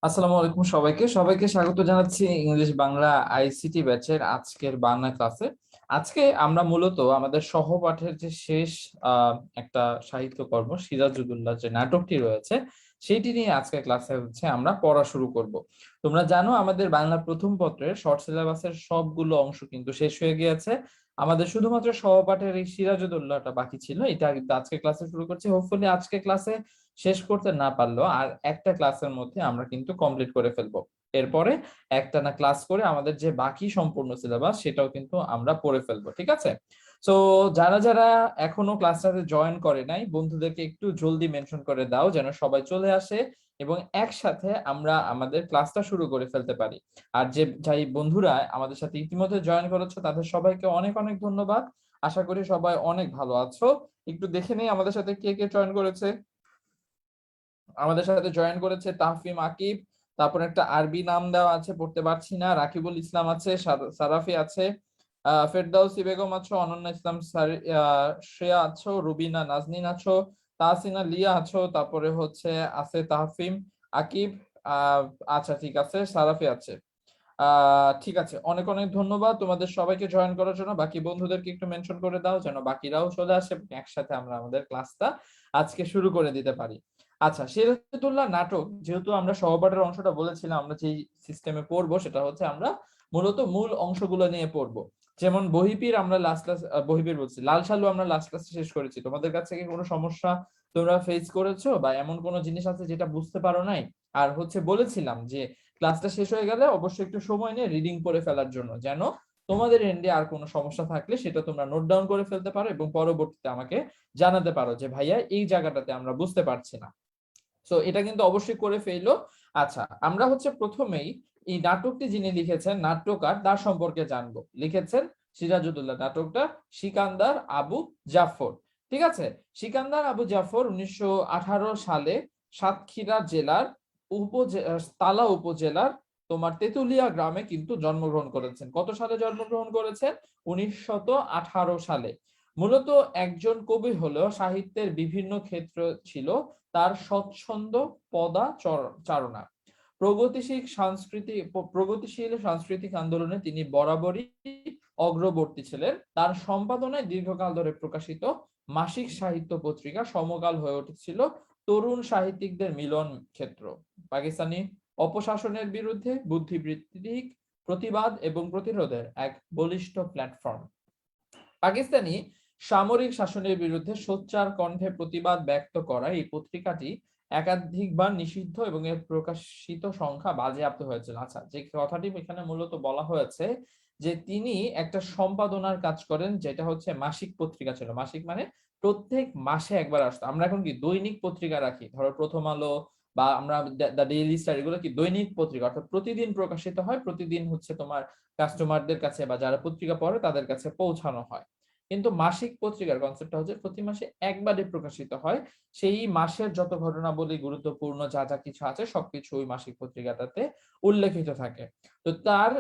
আসসালামু আলাইকুম সবাইকে সবাইকে স্বাগত জানাচ্ছি ইংলিশ বাংলা আইসিটি ব্যাচের আজকের বাংলা ক্লাসে। আজকে আমরা মূলত আমাদের সহপাঠের যে শেষ একটা সাহিত্যকর্ম সিরাজুদ্দৌলা যে নাটকটি রয়েছে সেইটি নিয়ে আজকে ক্লাসে হচ্ছে আমরা পড়া শুরু করব। তোমরা জানো আমাদের বাংলা প্রথম পত্রের শর্ট সিলেবাসের সবগুলো অংশ কিন্তু শেষ হয়ে গিয়েছে। আমাদের শুধুমাত্র সহপাঠের এই সিরাজুদ্দৌলাটা বাকি ছিল, এটা কিন্তু আজকে ক্লাসে শুরু করছি। হোপফুলি আজকে ক্লাসে শেষ করতে না পারলেও আর একটা ক্লাসের মধ্যে আমরা কিন্তু কমপ্লিট করে ফেলবো। এরপরে একটা না ক্লাস করে আমাদের যে বাকি সম্পূর্ণ সিলেবাস সেটাও কিন্তু আমরা পড়ে ফেলবো, ঠিক আছে? সো যারা যারা এখনো ক্লাসটাতে জয়েন করে নাই বন্ধুদেরকে একটু জলদি মেনশন করে দাও যেন সবাই চলে আসে এবং একসাথে আমরা আমাদের ক্লাসটা শুরু করে ফেলতে পারি। আর যে যাই বন্ধুরা আমাদের সাথে ইতিমধ্যে জয়েন করেছো তাদের সবাইকে অনেক অনেক ধন্যবাদ। আশা করি সবাই অনেক ভালো আছো। একটু দেখে নেই আমাদের সাথে কে কে জয়েন করেছে। আমাদের সাথে জয়েন করেছে তাহফিম আকিব, তারপর একটা আরবি নাম দেওয়া আছে পড়তে পারছি না, রাকিবুল ইসলাম আছে, সারাফি আছে, ফেরদাউসি বেগম আছো, অনন্যা ইসলাম শ্রেয়া আছো, রুবিনা নাজনীন আছো, তাহসিনা লিয়া আছো, তারপরে হচ্ছে আছে তাহফিম আকিব। আহ আচ্ছা ঠিক আছে, সারাফি আছে। ঠিক আছে, অনেক অনেক ধন্যবাদ তোমাদের সবাইকে জয়েন করার জন্য। বাকি বন্ধুদেরকে একটু মেনশন করে দাও যেন বাকিরাও চলে আসে এবং একসাথে আমরা আমাদের ক্লাসটা আজকে শুরু করে দিতে পারি। আচ্ছা, সিরাজউদ্দৌলা নাটক যেহেতু আমরা সহপাঠের অংশটা বলেছিলাম, আমরা যে সিস্টেমে পড়বো সেটা হচ্ছে আমরা মূলত মূল অংশগুলো নিয়ে পড়বো। যেমন বহিপীর আমরা লাস্ট ক্লাস, বহিপীর বলছি লাল সালু আমরা লাস্ট ক্লাসে শেষ করেছি। তোমাদের কাছে কি কোনো সমস্যা তোমরা ফেস করেছো বা এমন কোনো জিনিস আছে যেটা বুঝতে পারো নাই? আর হচ্ছে বলেছিলাম যে ক্লাসটা শেষ হয়ে গেলে অবশ্যই একটু সময় নিয়ে রিডিং করে ফেলার জন্য, যেন তোমাদের এন্ডে আর কোনো সমস্যা থাকলে সেটা তোমরা নোট ডাউন করে ফেলতে পারো এবং পরবর্তীতে আমাকে জানাতে পারো যে ভাইয়া এই জায়গাটাতে আমরা বুঝতে পারছি না। সো এটা কিন্তু অবশ্যই করে ফেললো। আচ্ছা, আমরা হচ্ছে প্রথমেই এই নাটকটি যিনি লিখেছেন নাট্যকার তার সম্পর্কে জানবো। লিখেছেন সিরাজউদ্দৌলা নাটকটা সিকান্দার আবু জাফর, ঠিক আছে? সিকান্দার আবু জাফর 1918 সালে সাতক্ষীরা জেলার তালা উপজেলার তোমার তেতুলিয়া গ্রামে কিন্তু জন্মগ্রহণ করেছেন। কত সালে জন্মগ্রহণ করেছেন? 1918 সালে। মূলত একজন কবি হলেও সাহিত্যের বিভিন্ন ক্ষেত্র ছিল তার স্বচ্ছন্দ চারণা। প্রগতিশীল সাংস্কৃতিক আন্দোলনে তিনি বরাবরই অগ্রবর্তী ছিলেন। তার সম্পাদনায় দীর্ঘকাল ধরে প্রকাশিত মাসিক সাহিত্য পত্রিকা সমকাল হয়ে উঠেছিল তরুণ সাহিত্যিকদের মিলন ক্ষেত্র, পাকিস্তানি অপশাসনের বিরুদ্ধে বুদ্ধিবৃত্তিক প্রতিবাদ এবং প্রতিরোধের এক বলিষ্ঠ প্ল্যাটফর্ম। পাকিস্তানি সামরিক শাসনের বিরুদ্ধে সোচ্চার কণ্ঠে প্রতিবাদ ব্যক্ত করা এই পত্রিকাটি একাধিকবার নিষিদ্ধ এবং এর প্রকাশিত সংখ্যা বাজেয়াপ্ত হয়েছিল। আচ্ছা, যে কথাটি এখানে মূলত বলা হয়েছে যে তিনি একটা সম্পাদনার কাজ করেন, যেটা হচ্ছে মাসিক পত্রিকা ছিল। মাসিক মানে প্রত্যেক মাসে একবার আসতো। আমরা এখন কি দৈনিক পত্রিকা রাখি, ধরো প্রথম আলো বা আমরা দ্য ডেইলি স্টার, এগুলো কি দৈনিক পত্রিকা, অর্থাৎ প্রতিদিন প্রকাশিত হয়, প্রতিদিন হচ্ছে তোমার কাস্টমারদের কাছে বা যারা পত্রিকা পড়ে তাদের কাছে পৌঁছানো হয়। কিন্তু মাসিক পত্রিকার কনসেপ্টটা হচ্ছে প্রতি মাসে একবারে প্রকাশিত হয়। সেই মাসের যত ঘটনাবলী গুরুত্বপূর্ণ যা যা কিছু আছে সবকিছু ওই মাসিক পত্রিকাটাতে উল্লেখিত থাকে। তো তার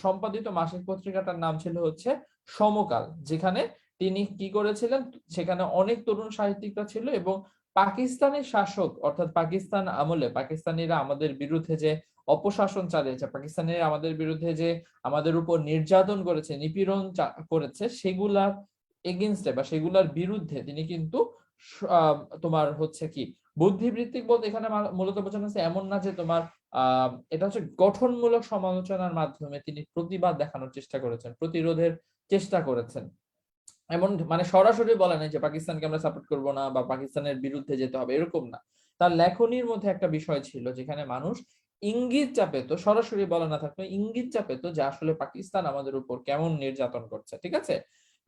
সম্পাদিত মাসিক পত্রিকাটার নাম ছিল হচ্ছে সমকাল, যেখানে তিনি কি করেছিলেন, সেখানে অনেক তরুণ সাহিত্যিকরা ছিল এবং পাকিস্তানের শাসক অর্থাৎ পাকিস্তান আমলে পাকিস্তানিরা আমাদের বিরুদ্ধে যে অপশাসন চালিয়েছে, পাকিস্তানিরা আমাদের বিরুদ্ধে যে আমাদের উপর নির্যাতন করেছে, নিপীড়ন করেছে, সেগুলার এগেইনস্টে বা সেগুলার বিরুদ্ধে তিনি কিন্তু তোমার হচ্ছে কি বুদ্ধিবৃত্তিক বলতে এখানে মূলত বোঝানো হচ্ছে এমন না যে তোমার এটা হচ্ছে গঠনমূলক সমালোচনার মাধ্যমে তিনি প্রতিবাদ দেখানোর চেষ্টা করেছেন, প্রতিরোধের চেষ্টা করেছেন। এমন মানে সরাসরি বলে নাই যে পাকিস্তানকে আমরা সাপোর্ট করব না বা পাকিস্তানের বিরুদ্ধে যেতে হবে, এরকম না। তার লেখনির মধ্যে একটা বিষয় ছিল যেখানে মানুষ ইঙ্গিত চাপেতো, সরাসরি বলা না থাকতো ইঙ্গিত চাপেতো যে আসলে পাকিস্তান আমাদের উপর কেমন নির্যাতন করছে, ঠিক আছে?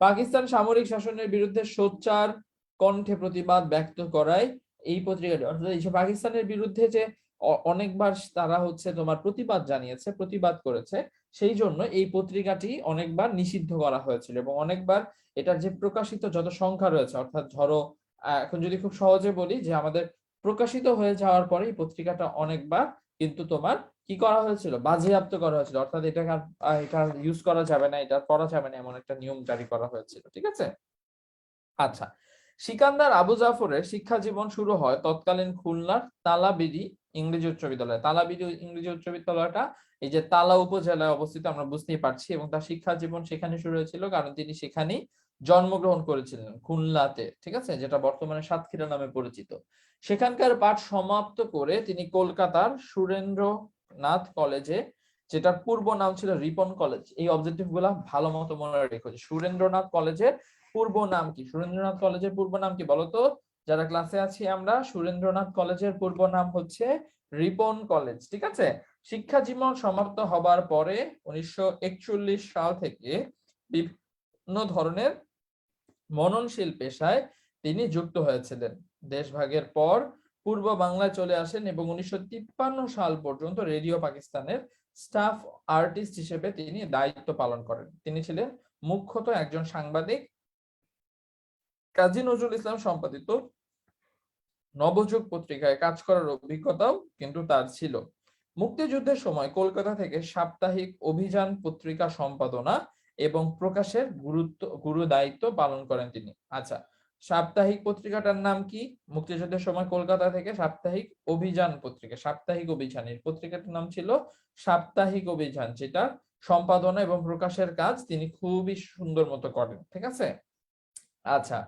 পাকিস্তান সামরিক শাসনের বিরুদ্ধে সোচ্চার কণ্ঠে প্রতিবাদ ব্যক্ত করায় এই পত্রিকাটি, অর্থাৎ এই যে পাকিস্তানের বিরুদ্ধে যে অনেকবার তারা হচ্ছে তোমার প্রতিবাদ জানিয়েছে, প্রতিবাদ করেছে, সেই জন্য এই পত্রিকাটি অনেকবার নিষিদ্ধ করা হয়েছিল এবং অনেকবার এটার যে প্রকাশিত যত সংখ্যা রয়েছে, অর্থাৎ ধরো এখন যদি খুব সহজে বলি যে আমাদের প্রকাশিত হয়ে যাওয়ার পরে এই পত্রিকাটা অনেকবার কিন্তু তোমার কি করা হয়েছিল, বাজেয়াপ্ত করা হয়েছিল, অর্থাৎ এটা ইউজ করা যাবে না, এটা পড়া যাবে না, এমন একটা নিয়ম জারি করা হয়েছিল, ঠিক আছে? আচ্ছা, সিকান্দার আবু জাফরের শিক্ষা জীবন শুরু হয় তৎকালীন খুলনার তালাবেরি ইংরেজি উচ্চ বিদ্যালয়। তালাবিদ ইংরেজি উচ্চ বিদ্যালয়টা এই যে তালা উপজেলায় অবস্থিত, আমরা বুঝতেই পারছি, এবং তার শিক্ষা জীবন সেখানে শুরু হয়েছিল কারণ তিনি সেখানেই জন্মগ্রহণ করেছিলেন, খুলনাতে, ঠিক আছে, যেটা বর্তমানে সাতক্ষীরা নামে পরিচিত। সেখানকার পাঠ সমাপ্ত করে তিনি কলকাতার সুরেন্দ্রনাথ কলেজে, যেটার পূর্ব নাম ছিল রিপন কলেজ, এই অবজেক্টিভ গুলা ভালো মতো মনে রেখো। সুরেন্দ্রনাথ কলেজের পূর্ব নাম কি? সুরেন্দ্রনাথ কলেজের পূর্ব নাম কি বলতো? যারা ক্লাসে আছি আমরা, সুরেন্দ্রনাথ কলেজের পূর্ব নাম হচ্ছে রিপন কলেজ, ঠিক আছে। শিক্ষা জীবন সমাপ্ত হবার পরে 1941 সাল থেকে বিভিন্ন ধরনের মননশীল পেশায় তিনি যুক্ত হয়েছিলেন। দেশভাগের পর পূর্ব বাংলায় চলে আসেন এবং 1953 সাল পর্যন্ত রেডিও পাকিস্তানের স্টাফ আর্টিস্ট হিসেবে তিনি দায়িত্ব পালন করেন। তিনি ছিলেন মুখ্যত একজন সাংবাদিক। কাজী নজরুল ইসলাম সম্পাদিত নবযুগ পত্রিকায় কাজ করার অভিজ্ঞতাও কিন্তু তার ছিল। মুক্তিযুদ্ধের সময় কলকাতা থেকে সাপ্তাহিক অভিযান পত্রিকা সম্পাদনা এবং প্রকাশের গুরু দায়িত্ব পালন করেন তিনি। আচ্ছা, সাপ্তাহিক পত্রিকাটার নাম কি? মুক্তিযুদ্ধের সময় কলকাতা থেকে সাপ্তাহিক অভিযান পত্রিকা, সাপ্তাহিক অভিযান, এই পত্রিকাটার নাম ছিল সাপ্তাহিক অভিযান, যেটা সম্পাদনা এবং প্রকাশের কাজ তিনি খুবই সুন্দর মতো করেন, ঠিক আছে। আচ্ছা,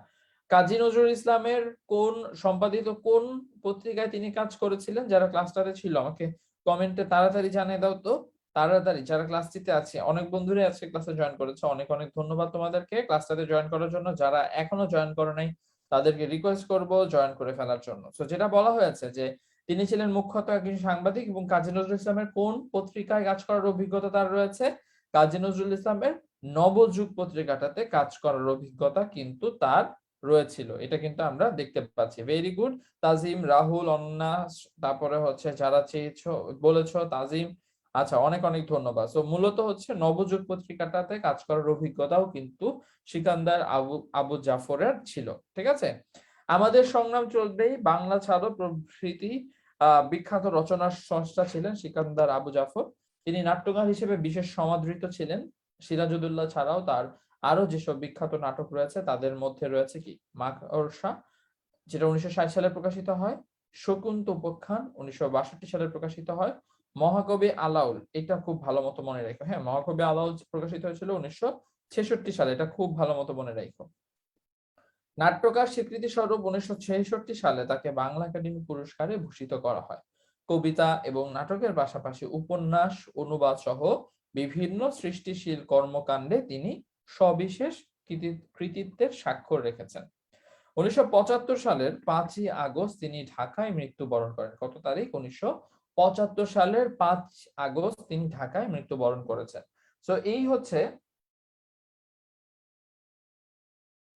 কাজী নজরুল ইসলামের কোন সম্পাদিত কোন পত্রিকায় তিনি কাজ করেছিলেন? যারা ক্লাসটাতে ছিল আমাকে কমেন্টে তাড়াতাড়ি জানিয়ে দাও তো, তাড়াতাড়ি। যারা ক্লাসটিতে আছে, অনেক বন্ধুরাই আজকে ক্লাসে জয়েন করেছে, অনেক অনেক ধন্যবাদ তোমাদেরকে ক্লাসটাতে জয়েন করার জন্য। যারা এখনো জয়েন করে নাই তাদেরকে রিকোয়েস্ট করব জয়েন করে ফেলার জন্য। তো যেটা বলা হয়েছে যে তিনি ছিলেন মুখ্যত একজন সাংবাদিক এবং কাজী নজরুল ইসলামের কোন পত্রিকায় কাজ করার অভিজ্ঞতা তার রয়েছে? কাজী নজরুল ইসলামের নবযুগ পত্রিকাটাতে কাজ করার অভিজ্ঞতা কিন্তু তার রয়েছিল, এটা কিন্তু আমরা দেখতে পাচ্ছি। ভেরি গুড তাজিম, রাহুল, অন্না, তারপরে হচ্ছে যারা চেয়েছো বলেছো তাজিম, আচ্ছা অনেক অনেক ধন্যবাদ। তো মূলত হচ্ছে নবযুগ পত্রিকাটাতে কাজ করার অভিজ্ঞতাও কিন্তু সিকান্দার আবু জাফরের ছিল, ঠিক আছে। আমাদের সংগ্রাম চলবেই, বাংলা ছাড়ো প্রভৃতি বিখ্যাত রচনার স্রষ্টা ছিলেন সিকান্দার আবু জাফর। তিনি নাট্যকার হিসেবে বিশেষ সমাদৃত ছিলেন। সিরাজউদ্দৌলা ছাড়াও তার আরো যেসব বিখ্যাত নাটক রয়েছে তাদের মধ্যে রয়েছে কি? মাকড়সা, যেটা 1960 সালে প্রকাশিত হয়, শকুন্ত উপাখ্যান 1962 সালে প্রকাশিত হয়, মহাকবি আলাউল, এটা খুব ভালো মতো মনে রাখো, হ্যাঁ, মহাকবি আলাউল প্রকাশিত হয়েছিল 1966 সালে, এটা খুব ভালো মতো মনে রাখো। নাট্যকার স্বীকৃতি স্বরূপ 1966 সালে তাকে বাংলা একাডেমি পুরস্কারে ভূষিত করা হয়। কবিতা এবং নাটকের পাশাপাশি উপন্যাস, অনুবাদ সহ বিভিন্ন সৃষ্টিশীল কর্মকাণ্ডে তিনি সবিশেষ কৃতিত্বের স্বাক্ষর রেখেছেন। 1975 সালের 5ই আগস্ট তিনি ঢাকায় মৃত্যুবরণ করেন। কত তারিখ? 1975 সালের 5 আগস্ট তিনি ঢাকায় মৃত্যুবরণ করেছেন। তো এই হচ্ছে,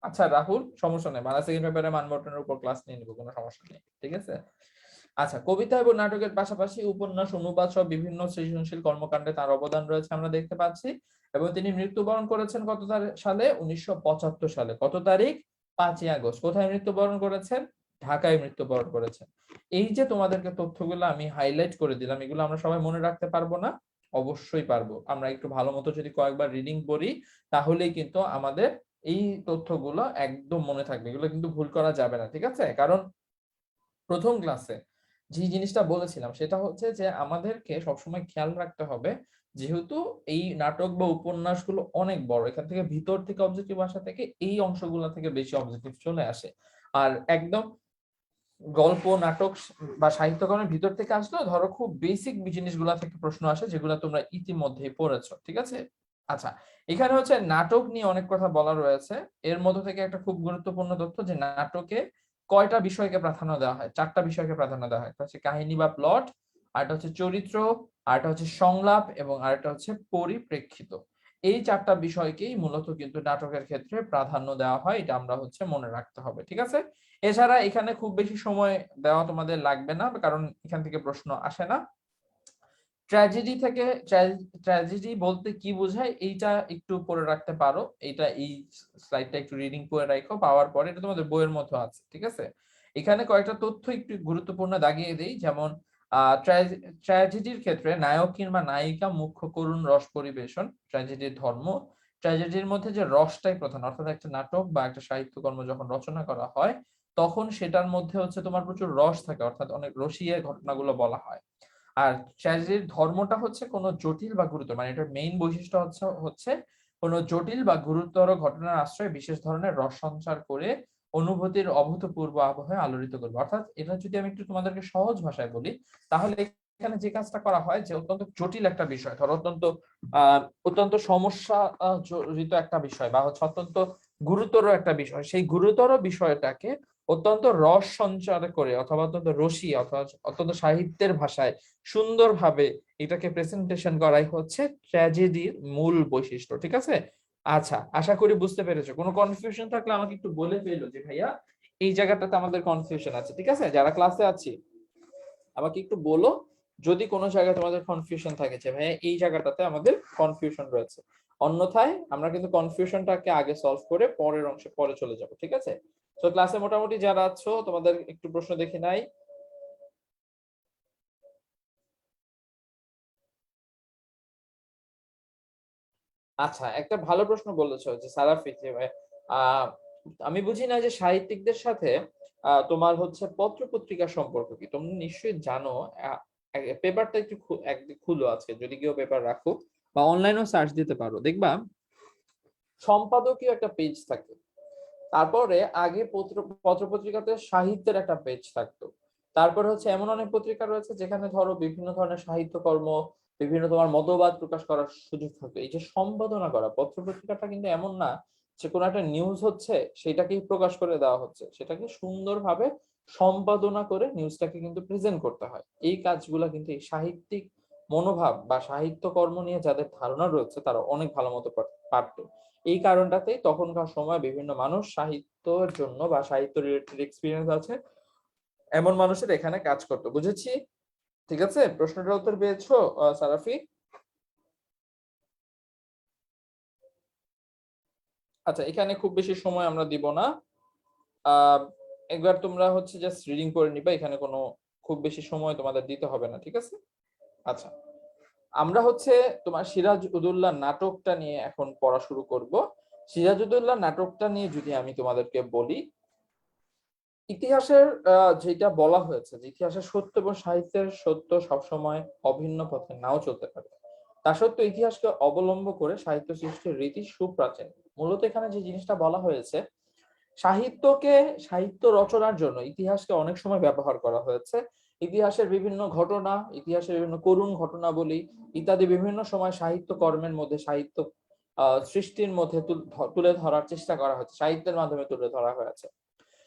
আচ্ছা রাহুল সমস্যা নেই, বাংলা সেকেন্ড পেপারে মানবন্টনের উপর ক্লাস নিয়ে নিব, কোনো সমস্যা নেই, ঠিক আছে। আচ্ছা, কবিতা এবং নাটকের পাশাপাশি উপন্যাস, অনুবাদ সহ বিভিন্ন সৃজনশীল কর্মকাণ্ডে তার অবদান রয়েছে আমরা দেখতে পাচ্ছি। এবং তিনি মৃত্যুবরণ করেছেন কত সালে? 1975 সালে। কত তারিখ? 5ই আগস্ট। কোথায় মৃত্যুবরণ করেছেন? ঢাকায় মৃত্যুবরণ করেছেন। এই যে তোমাদেরকে তথ্যগুলো আমি হাইলাইট করে দিলাম, এগুলো আমরা সবাই মনে রাখতে পারবো না? অবশ্যই পারবো। আমরা একটু ভালো মতো যদি কয়েকবার রিডিং পড়ি তাহলেই কিন্তু আমাদের এই তথ্যগুলো একদম মনে থাকবে, এগুলো কিন্তু ভুল করা যাবে না, ঠিক আছে। কারণ প্রথম ক্লাসে যে জিনিসটা বলেছিলাম সেটা হচ্ছে যে আমাদেরকে সবসময় খেয়াল রাখতে হবে, যেহেতু এই নাটক বা উপন্যাসগুলো অনেক বড়, এখান থেকে ভিতর থেকে অবজেক্টিভ আসা থেকে এই অংশগুলো থেকে বেশি অবজেক্টিভ চলে আসে। আর একদম গল্প, নাটক বা সাহিত্যকর্মের ভিতর থেকে আসলে ধরো খুব বেসিক জিনিসগুলা থেকে প্রশ্ন আসে, যেগুলো তোমরা ইতিমধ্যেই পড়েছো, ঠিক আছে। আচ্ছা, এখানে হচ্ছে নাটক নিয়ে অনেক কথা বলা রয়েছে। এর মধ্যে থেকে একটা খুব গুরুত্বপূর্ণ তথ্য, যে নাটকে কয়টা বিষয়কে প্রাধান্য দেওয়া হয়? 4টা বিষয়কে প্রাধান্য দেওয়া হয়। একটা হচ্ছে কাহিনী বা প্লট, আরেকটা হচ্ছে চরিত্র, আরেকটা হচ্ছে সংলাপ, এবং আরেকটা হচ্ছে পরিপ্রেক্ষিত। এই 4টা বিষয়কেই মূলত কিন্তু নাটকের ক্ষেত্রে প্রাধান্য দেওয়া হয়, এটা আমরা হচ্ছে মনে রাখতে হবে, ঠিক আছে। এছাড়া এখানে খুব বেশি সময় দেওয়া তোমাদের লাগবে না, কারণ এখান থেকে প্রশ্ন আসে না। ট্র্যাজেডি থেকে, ট্র্যাজেডি বলতে কি বোঝায় এইটা একটু পড়ে রাখতে পারো, এইটা এই স্লাইডটা একটু রিডিং করে রাখো, পাওয়ার পরে এটা তোমাদের বইয়ের মধ্যে আছে, ঠিক আছে। এখানে কয়েকটা তথ্য একটু গুরুত্বপূর্ণ দাগিয়ে দেই, যেমন ট্র্যাজেডির ক্ষেত্রে নায়ক কিংবা নায়িকা মুখ্য করুণ রস পরিবেশন, ট্র্যাজেডির ধর্ম, ট্র্যাজেডির মধ্যে যে রসটাই প্রধান, অর্থাৎ একটা নাটক বা একটা সাহিত্যকর্ম যখন রচনা করা হয় তখন সেটার মধ্যে হচ্ছে তোমার প্রচুর রস থাকে, অর্থাৎ অনেক রসিয়ে ঘটনাগুলো বলা হয়। আর ট্র্যাজেডির ধর্মটা হচ্ছে কোনো জটিল বা গুরুতর, মানে এটার মেইন বৈশিষ্ট্য হচ্ছে কোনো জটিল বা গুরুতর ঘটনার আশ্রয়ে বিশেষ ধরনের রস সঞ্চার করে অনুভূতির অভূতপূর্ব আবহে আলোড়িত করবে। অর্থাৎ এটা যদি আমি একটু তোমাদেরকে সহজ ভাষায় বলি, তাহলে এখানে যে কাজটা করা হয় যে অত্যন্ত জটিল একটা বিষয়, ধরো অত্যন্ত সমস্যা জড়িত একটা বিষয়, বা হচ্ছে অত্যন্ত গুরুতর একটা বিষয়, সেই গুরুতর বিষয়টাকে অত্যন্ত রস সঞ্চার করে অথবা অত্যন্ত রসি অথবা অত্যন্ত সাহিত্যের ভাষায় সুন্দরভাবে এটাকে প্রেজেন্টেশন করাই হচ্ছে ট্র্যাজেডির মূল বৈশিষ্ট্য। ঠিক আছে? আচ্ছা, আশা করি বুঝতে পেরেছো। কোনো কনফিউশন থাকলে আমাকে একটু বলে ফেলো যে ভাইয়া এই জায়গাটাতে আমাদের কনফিউশন আছে। ঠিক আছে, যারা ক্লাসে আছি আমাকে একটু বলো যদি কোনো জায়গায় তোমাদের কনফিউশন থাকে যে ভাইয়া এই জায়গাটাতে আমাদের কনফিউশন রয়েছে। অন্যথায় আমরা কিন্তু কনফিউশনটাকে আগে সলভ করে পরের অংশে পরে চলে যাব। ঠিক আছে? তো ক্লাসে মোটামুটি যারা আছো তোমাদের একটু প্রশ্ন দেখি নাই। আচ্ছা, একটা ভালো প্রশ্ন বলেছো যে সারাফি, যে আহ, আমি বুঝি না যে সাহিত্যিকদের সাথে তোমার হচ্ছে পত্র পত্রিকার সম্পর্ক কি। তুমি নিশ্চয়ই জানো, পেপারটা একটু একদিন খুলো আজকে, যদি কেউ পেপার রাখো বা অনলাইনেও সার্চ দিতে পারো, দেখবা সম্পাদকীয় একটা পেজ থাকে। তারপরে আগে পত্র পত্রিকাতে সাহিত্যের একটা পেজ থাকতো। তারপর হচ্ছে এমন অনেক পত্রিকা রয়েছে যেখানে ধরো বিভিন্ন ধরনের সাহিত্যকর্ম, বিভিন্ন তোমার মতবাদ প্রকাশ করার সুযোগ থাকতো। এই যে সম্পাদনা করা, পত্র পত্রিকাটা কিন্তু এমন না যে কোনো একটা নিউজ হচ্ছে সেটাকেই প্রকাশ করে দেওয়া হচ্ছে, সেটাকে সুন্দরভাবে সম্পাদনা করে নিউজটাকে কিন্তু প্রেজেন্ট করতে হয়। এই কাজগুলা কিন্তু এই সাহিত্যিক মনোভাব বা সাহিত্য কর্ম নিয়ে যাদের ধারণা রয়েছে তারা অনেক ভালো মতো পারতো। এই কারণটাতেই তখনকার সময় বিভিন্ন মানুষ সাহিত্যের জন্য বা সাহিত্য রিলেটেড এক্সপিরিয়েন্স আছে এমন মানুষের এখানে কাজ করতো। বুঝেছি? ঠিক আছে, প্রশ্নটার উত্তর পেয়েছো সারাফি? আচ্ছা, এখানে খুব বেশি সময় আমরা দিব না। আহ একবার তোমরা হচ্ছে জাস্ট রিডিং করে নিবা, এখানে কোনো খুব বেশি সময় তোমাদের দিতে হবে না। ঠিক আছে? আচ্ছা, আমরা হচ্ছে তোমার সিরাজ উদৌল্লাহ নাটকটা নিয়ে এখন পড়া শুরু করব। সিরাজ উদৌল্লাহ নাটকটা নিয়ে যদি আমি তোমাদেরকে বলি, ইতিহাসের যেটা বলা হয়েছে যে ইতিহাসের সত্য এবং সাহিত্যের সত্য সবসময় অভিন্ন পথে নাও চলতে পারে, তা সত্ত্বেও ইতিহাসকে অবলম্বন করে সাহিত্য সৃষ্টির রীতি সুপ্রাচীন। মূলত এখানে যে জিনিসটা বলা হয়েছে, সাহিত্যকে, সাহিত্য রচনার জন্য ইতিহাসকে অনেক সময় ব্যবহার করা হয়েছে। ইতিহাসের বিভিন্ন ঘটনা, ইতিহাসের বিভিন্ন করুণ ঘটনাবলী ইত্যাদি বিভিন্ন সময় সাহিত্য কর্মের মধ্যে, সাহিত্য সৃষ্টির মধ্যে তুলে ধরার চেষ্টা করা হয়েছে, সাহিত্যের মাধ্যমে তুলে ধরা হয়েছে।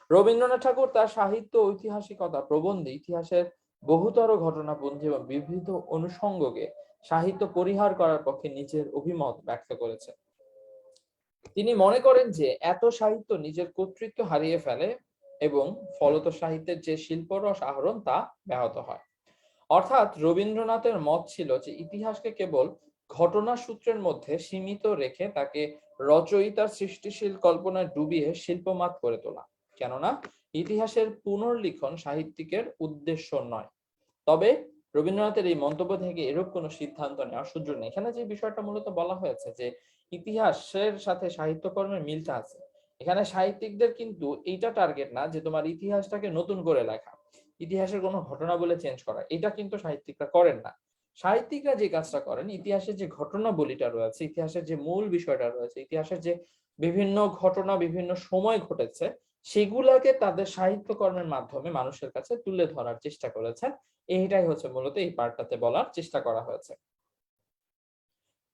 রবীন্দ্রনাথ ঠাকুর তার সাহিত্য ঐতিহাসিকতা প্রবন্ধে ইতিহাসের বহুতর ঘটনাপঞ্জি এবং বিবিধ অনুষঙ্গকে সাহিত্য পরিহার করার পক্ষে নিজের অভিমত ব্যক্ত করেছে। তিনি মনে করেন যে এত সাহিত্য নিজের কর্তৃত্ব হারিয়ে ফেলে এবং ফলত সাহিত্যের যে শিল্পরস আহরণ তা ব্যাহত হয়। অর্থাৎ রবীন্দ্রনাথের মত ছিল যে ইতিহাসকে কেবল ঘটনা সূত্রের মধ্যে সীমিত রেখে তাকে রচয়িতার সৃষ্টিশীল কল্পনায় ডুবিয়ে শিল্পমাত করে তোলা। কেননা ইতিহাসের পুনর্লিখন সাহিত্যিকের উদ্দেশ্য নয়। তবে রবীন্দ্রনাথের এই মন্তব্য থেকে এরূপ কোনো সিদ্ধান্ত নেওয়ার সুযোগ নেই। এখানে যে বিষয়টা মূলত বলা হয়েছে যে ইতিহাসের সাথে সাহিত্যকর্মের মিলটা আছে, এখানে সাহিত্যিকদের কিন্তু এইটা টার্গেট না যে তোমার ইতিহাসটাকে নতুন করে লেখা, ইতিহাসের কোনো ঘটনা বলে চেঞ্জ করা, এটা কিন্তু সাহিত্যিকরা করেন না। সাহিত্যিকরা যে কাজটা করেন, ইতিহাসের যে ঘটনাবলীটা রয়েছে, ইতিহাসের যে মূল বিষয়টা রয়েছে, ইতিহাসের যে বিভিন্ন ঘটনা বিভিন্ন সময় ঘটেছে, সেগুলাকে তাদের সাহিত্যকর্মের মাধ্যমে মানুষের কাছে তুলে ধরার চেষ্টা করেছেন। এইটাই হচ্ছে মূলত এই পার্টটাতে বলার চেষ্টা করা হয়েছে।